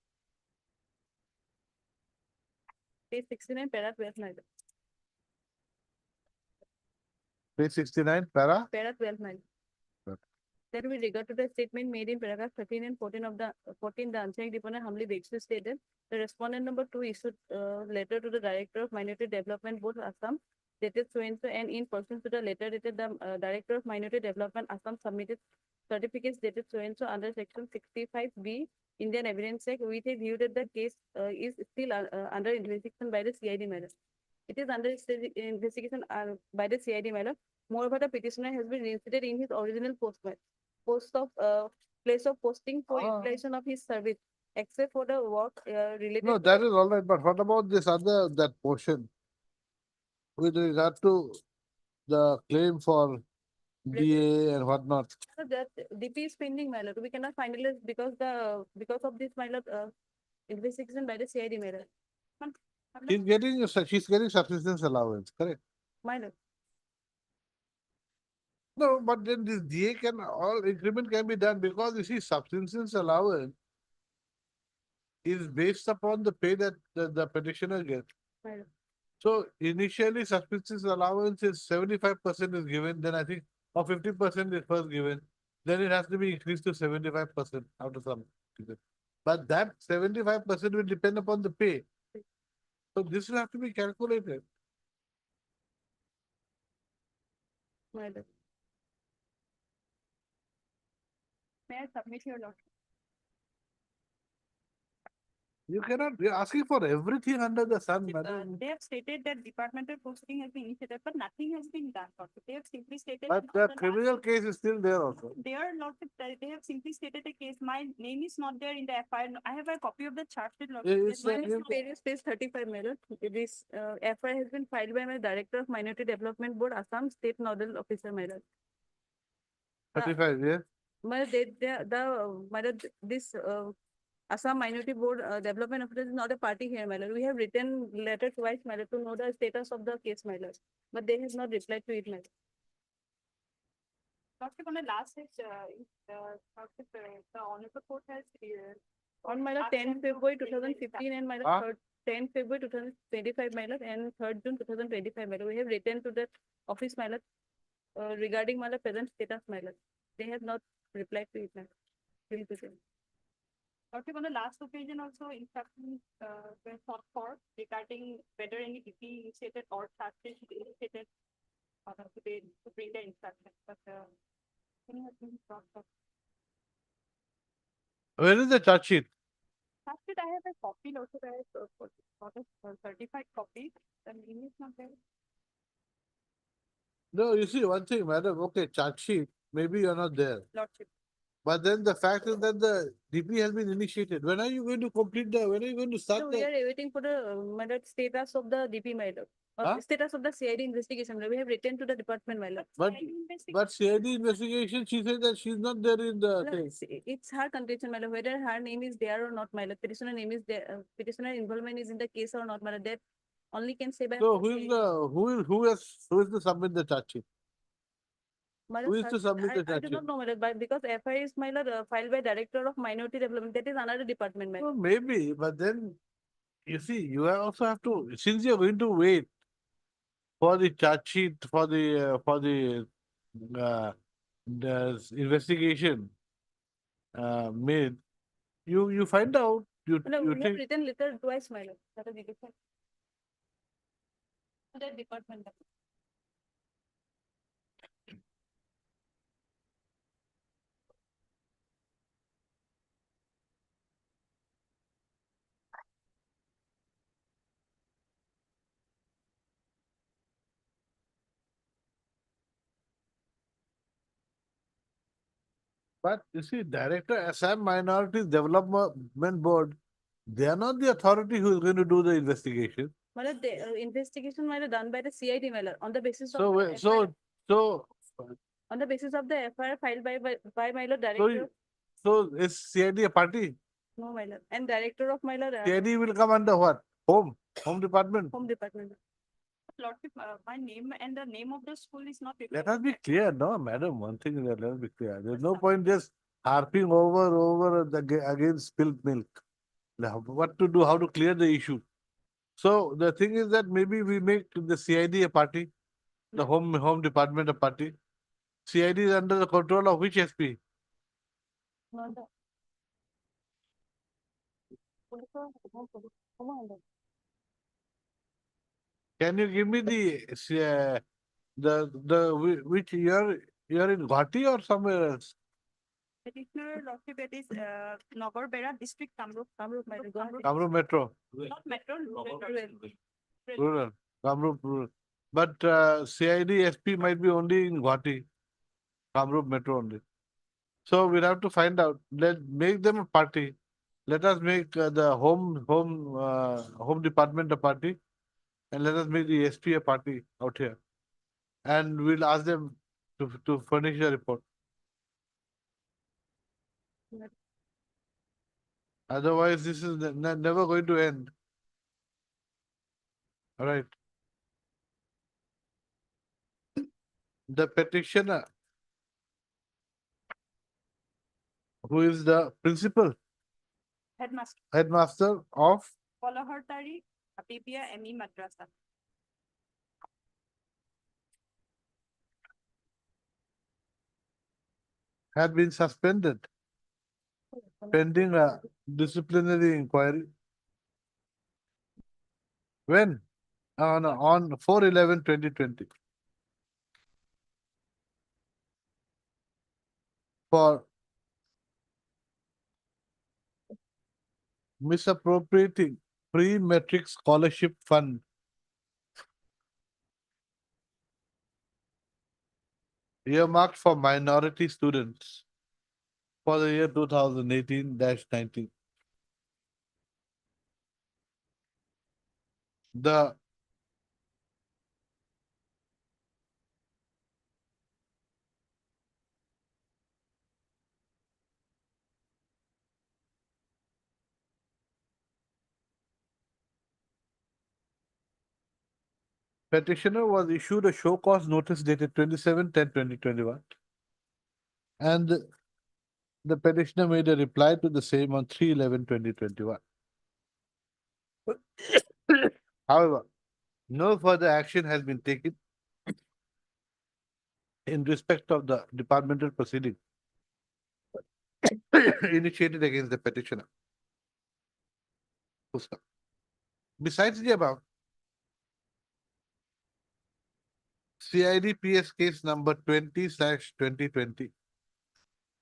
[SPEAKER 5] Page 69, para 12, my lord.
[SPEAKER 2] Page 69, para?
[SPEAKER 5] Para 12, my lord.
[SPEAKER 2] Right.
[SPEAKER 5] That with regard to the statement made in paragraph 13 and 14 of the 14, the answering deponent humbly begs to state that the respondent number 2 issued letter to the Director of Minority Development Board Assam dated so and so, and in pursuance to the letter dated, the Director of Minority Development Assam submitted certificates dated so and so under section 65B Indian Evidence Act with a view that the case is still under investigation by the CID matter. It is under investigation by the CID matter. Moreover, the petitioner has been reinstated in his original place of posting for utilization of his service, except for the work related.
[SPEAKER 2] No, that is all right. But what about this that portion with regard to the claim for DA and whatnot?
[SPEAKER 5] That DP is pending, my lord. We cannot finalize because of this, my lord, investigation by the CID matter.
[SPEAKER 2] She's getting subsistence allowance, correct?
[SPEAKER 5] My lord.
[SPEAKER 2] No, but then this DA all increment can be done because you see, subsistence allowance is based upon the pay that the petitioner gets.
[SPEAKER 5] Right.
[SPEAKER 2] So initially subsistence allowance is 75% is given, then I think, or 50% is first given. Then it has to be increased to 75% after some period. But that 75% will depend upon the pay. So this will have to be calculated.
[SPEAKER 5] My lord.
[SPEAKER 9] May I submit your lordship?
[SPEAKER 2] You cannot, you're asking for everything under the sun, madam.
[SPEAKER 9] They have stated that departmental posting has been initiated, but nothing has been done. Lordship. They have simply stated.
[SPEAKER 2] But
[SPEAKER 9] that
[SPEAKER 2] the criminal case is still there also.
[SPEAKER 9] Their lordship, they have simply stated a case. My name is not there in the FIR. I have a copy of the charge sheet, lordship.
[SPEAKER 2] It's
[SPEAKER 9] My
[SPEAKER 2] like
[SPEAKER 9] name is
[SPEAKER 5] Page 35, my lord. This FIR has been filed by my Director of Minority Development Board, Assam State Nodal Officer, my lord.
[SPEAKER 2] 35, yes.
[SPEAKER 5] My lord, this Assam Minority Board Development Officer is not a party here, my lord. We have written letter twice, my lord, to know the status of the case, my lord. But they have not replied to it, my lord.
[SPEAKER 9] lordship, on the last page, lordship, the honorable court has.
[SPEAKER 5] On my lord,
[SPEAKER 9] asked
[SPEAKER 5] 10
[SPEAKER 9] them to
[SPEAKER 5] February
[SPEAKER 9] bring the
[SPEAKER 5] 2015 and my
[SPEAKER 2] Huh?
[SPEAKER 5] lord, 10 February 2025, my lord, and 3rd June 2025, my lord. We have written to the office, my lord, regarding my lord present status, my lord. They have not replied to it, my lord. Till today.
[SPEAKER 9] Lordship, on the last occasion also instructions were sought for regarding whether any DP initiated or charge sheet initiated to bring the instruction, but nothing has been brought up.
[SPEAKER 2] Where is the charge sheet?
[SPEAKER 9] Charge sheet, I have a copy, also I have got a certified copy. The name is not there.
[SPEAKER 2] No, you see one thing, madam. Okay, charge sheet. Maybe you're not there.
[SPEAKER 9] Lordship,
[SPEAKER 2] But then the fact is that the DP has been initiated. When are you going to when are you going to start
[SPEAKER 9] So we
[SPEAKER 2] the?
[SPEAKER 9] are awaiting for the my lord, status of the DP, my lord.
[SPEAKER 2] Huh?
[SPEAKER 9] Status of the CID investigation. We have written to the department, my lord.
[SPEAKER 2] But CID investigation, she said that she's not there in the
[SPEAKER 9] No,
[SPEAKER 2] thing.
[SPEAKER 9] it's her contention, my lord, whether her name is there or not, my lord. Petitioner name is there, petitioner involvement is in the case or not, my lord. That only can say by.
[SPEAKER 2] So who is to submit the charge sheet?
[SPEAKER 9] My
[SPEAKER 2] Who
[SPEAKER 9] lord,
[SPEAKER 2] is to submit the
[SPEAKER 9] I
[SPEAKER 2] charge
[SPEAKER 9] do
[SPEAKER 2] sheet?
[SPEAKER 9] not know, my lord, but because FIR is, my lord, filed by Director of Minority Development, that is another department, my lord.
[SPEAKER 2] Well, maybe, but then you see, you also have to, since you're going to wait for the charge sheet uh, the investigation made, you find out
[SPEAKER 9] No,
[SPEAKER 2] you
[SPEAKER 9] we have
[SPEAKER 2] take.
[SPEAKER 9] written letter twice, my lord. That is the difference. To that department.
[SPEAKER 2] But you see, Director Assam Minorities Development Board, they are not the authority who is going to do the investigation.
[SPEAKER 9] My lord, the investigation, my lord, done by the CID, my lord, on the basis of.
[SPEAKER 2] So,
[SPEAKER 9] the FIR
[SPEAKER 2] so,
[SPEAKER 9] on the basis of the FIR filed by my lord
[SPEAKER 2] so,
[SPEAKER 9] director.
[SPEAKER 2] so is CID a party?
[SPEAKER 9] No, my lord, and director of my lord,
[SPEAKER 2] CID will come under what? Home Department.
[SPEAKER 9] home department. Lordship, my name and the name of the school is not.
[SPEAKER 2] Let us be clear, no, madam. One thing is that let us be clear. There's no point just harping over against spilled milk. Now, what to do? How to clear the issue? So the thing is that maybe we make the CID a party, the home department a party. CID is under the control of which SP?
[SPEAKER 9] Not the.
[SPEAKER 2] Can you give me which you're in Guwahati or somewhere else?
[SPEAKER 9] Petitioner Lordship, it is Nagar Bera district, Kamrup, my lord,
[SPEAKER 2] Kamrup Metro,
[SPEAKER 9] not metro, rural.
[SPEAKER 2] rural, Kamrup rural. But CID SP might be only in Guwahati, Kamrup Metro only. So we'll have to find out. Make them a party. Let us make the home department a party, and let us make the SP a party out here. And we'll ask them to furnish a report. Otherwise, this is never going to end. All right. The petitioner, who is the principal headmaster of
[SPEAKER 9] Polahartari, Apipia, ME Madrasa.
[SPEAKER 2] had been suspended pending a disciplinary inquiry. When? On 4/11/2020 for misappropriating pre-metric scholarship fund earmarked for minority students for the year 2018-19. The petitioner was issued a show cause notice dated 27/10/2021, and the petitioner made a reply to the same on 3/11/2021. However, no further action has been taken in respect of the departmental proceeding initiated against the petitioner. Besides the above, CID PS case number 20/2020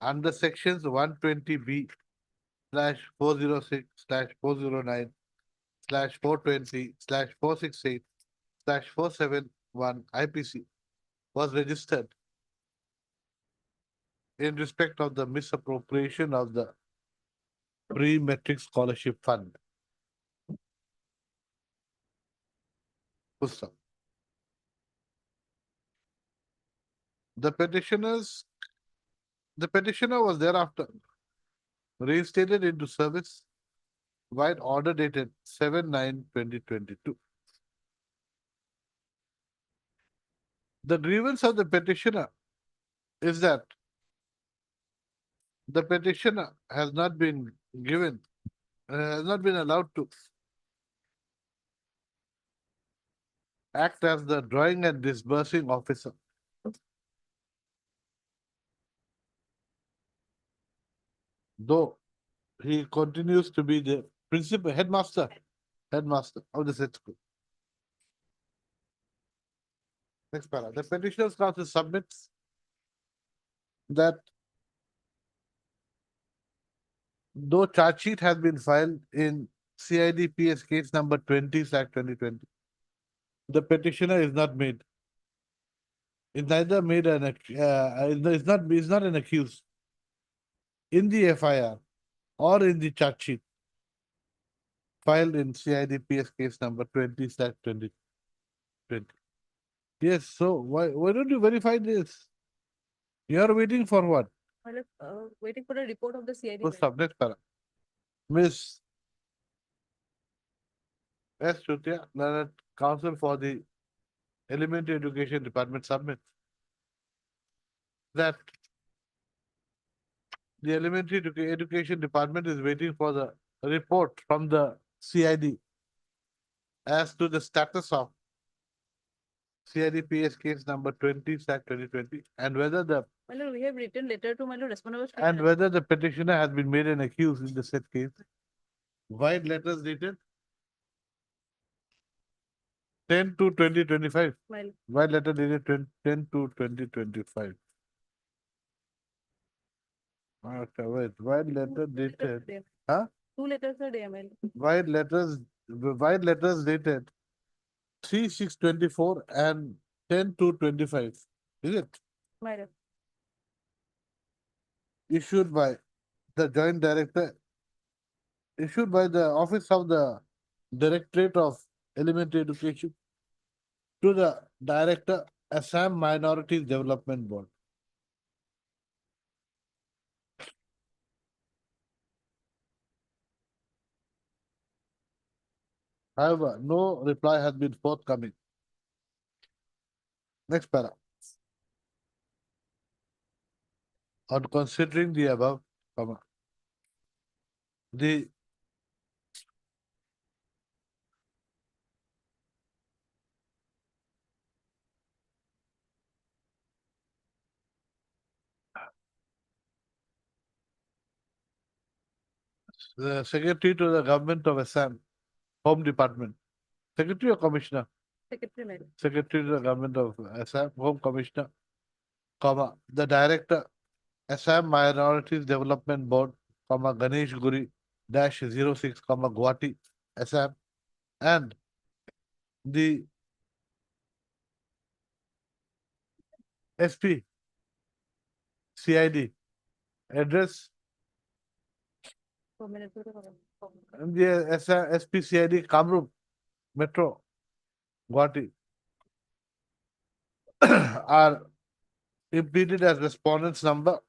[SPEAKER 2] under sections 120B/406/420/468/471 IPC was registered in respect of the misappropriation of the pre-metric scholarship fund. Full stop. The petitioner was thereafter reinstated into service by order dated 7/9/2022. The grievance of the petitioner is that the petitioner has not been given, has not been allowed to act as the drawing and disbursing officer. Though he continues to be the principal headmaster of the said school. Next para. The petitioner's counsel submits that though charge sheet has been filed in CID PS case number 20/2020, the petitioner is not made. Is neither made an is not an accused in the FIR or in the charge sheet filed in CID PS case number 20/2020. Yes, so why don't you verify this? You are waiting for what?
[SPEAKER 5] Waiting for a report of the CID.
[SPEAKER 2] First up, next para. Miss S. Chutia, Learned Counsel for the Elementary Education Department submits that the Elementary Education Department is waiting for the report from the CID as to the status of CID PS case number 20/2020 and whether the
[SPEAKER 5] We have written letter to respondent.
[SPEAKER 2] and whether the petitioner has been made an accused in the said case. Wide letters dated 10/2/2025. Wide letter dated 10/2/2025. Okay, wait. Wide letter dated. Huh?
[SPEAKER 5] 2 letters are there, Mail.
[SPEAKER 2] Wide letters dated 3/6/24 and 10/2/25. Is it? Issued by the Joint Director, issued by the Office of the Directorate of Elementary Education to the Director, Assam Minorities Development Board. However, no reply has been forthcoming. Next para. On considering the above, the Secretary to the Government of Assam, Home Department, Secretary or Commissioner?
[SPEAKER 5] Secretary, Mail.
[SPEAKER 2] Secretary to the Government of Assam, Home Commissioner, the Director, Assam Minorities Development Board, Ganesh Guri -06, Guwahati, Assam, and the SP CID address and the SP CID Kamrup Metro, Guwahati are implemented as respondents number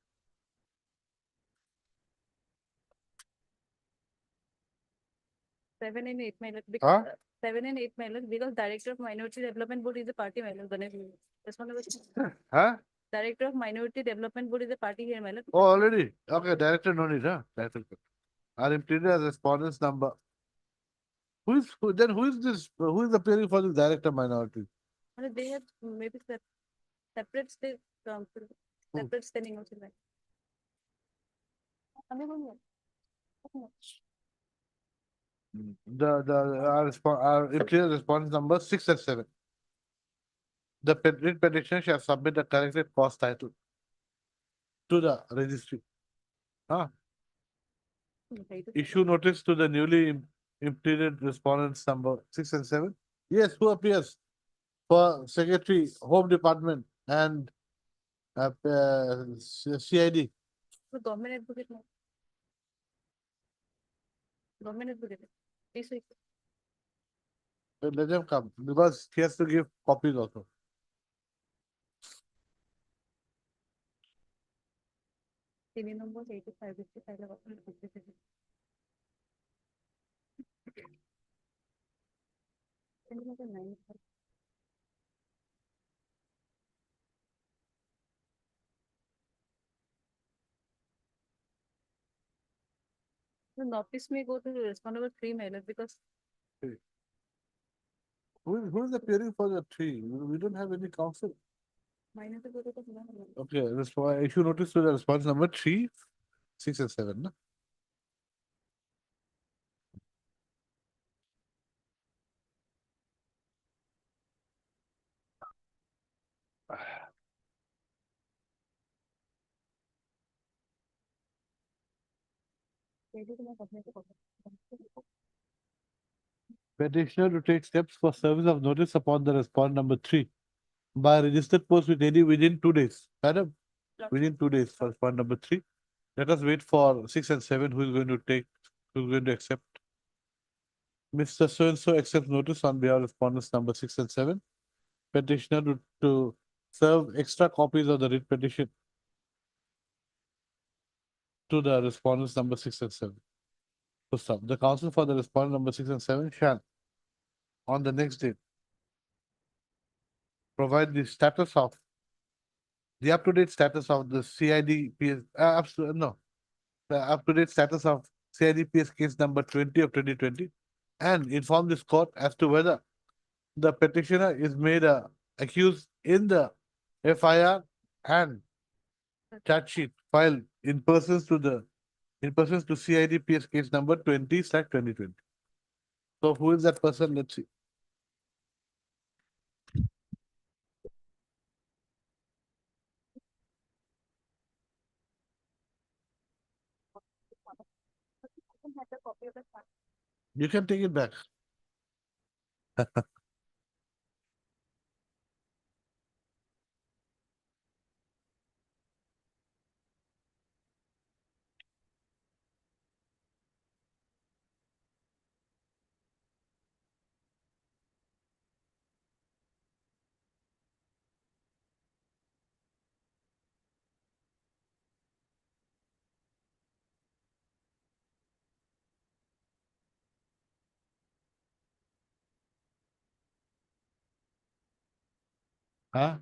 [SPEAKER 5] 7 and 8, Mail.
[SPEAKER 2] Huh?
[SPEAKER 5] 7 and 8, Mail, because Director of Minority Development Board is a party, Mail.
[SPEAKER 2] Huh?
[SPEAKER 5] Director of Minority Development Board is a party here, Mail.
[SPEAKER 2] Oh, already? Okay, director no need, huh? Director. Are implemented as respondents number. Who is this? Who is appearing for the director minority?
[SPEAKER 5] They have maybe separate state council, separate standing also, right?
[SPEAKER 2] Our implemented response number 6 and 7. The petitioner shall submit a corrected cost title to the registry. Issue notice to the newly implemented respondents number 6 and 7. Yes, who appears for Secretary, Home Department and CID.
[SPEAKER 5] The government advocate. No. Government advocate. This week.
[SPEAKER 2] Let them come because he has to give copies also.
[SPEAKER 5] TV number 85, 55, 55. TV number 95. The notice may go to the respondent with 3 mailer because
[SPEAKER 2] Who is appearing for the tree? We don't have any counsel.
[SPEAKER 5] mine is the go to the
[SPEAKER 2] Okay, that's why issue notice to the response number 3, 6 and 7. No? Petitioner to take steps for service of notice upon the respondent number 3 by registered post with AD within 2 days. Madam, within 2 days for respondent number 3. Let us wait for 6 and 7. Who is going to take, who is going to accept? Mr. So and so accepts notice on behalf of respondents number 6 and 7. Petitioner to serve extra copies of the writ petition to the respondents number 6 and 7. To stop. The counsel for the respondent number 6 and 7 shall, on the next day, provide the status of the up-to-date status of the CID PS, no, the up-to-date status of CID PS case number 20 of 2020 and inform this court as to whether the petitioner is made accused in the FIR and charge sheet filed in persons to CID PS case number 20/2020. So who is that person? Let's see.
[SPEAKER 5] had the copy of the file.
[SPEAKER 2] You can take it back. Huh?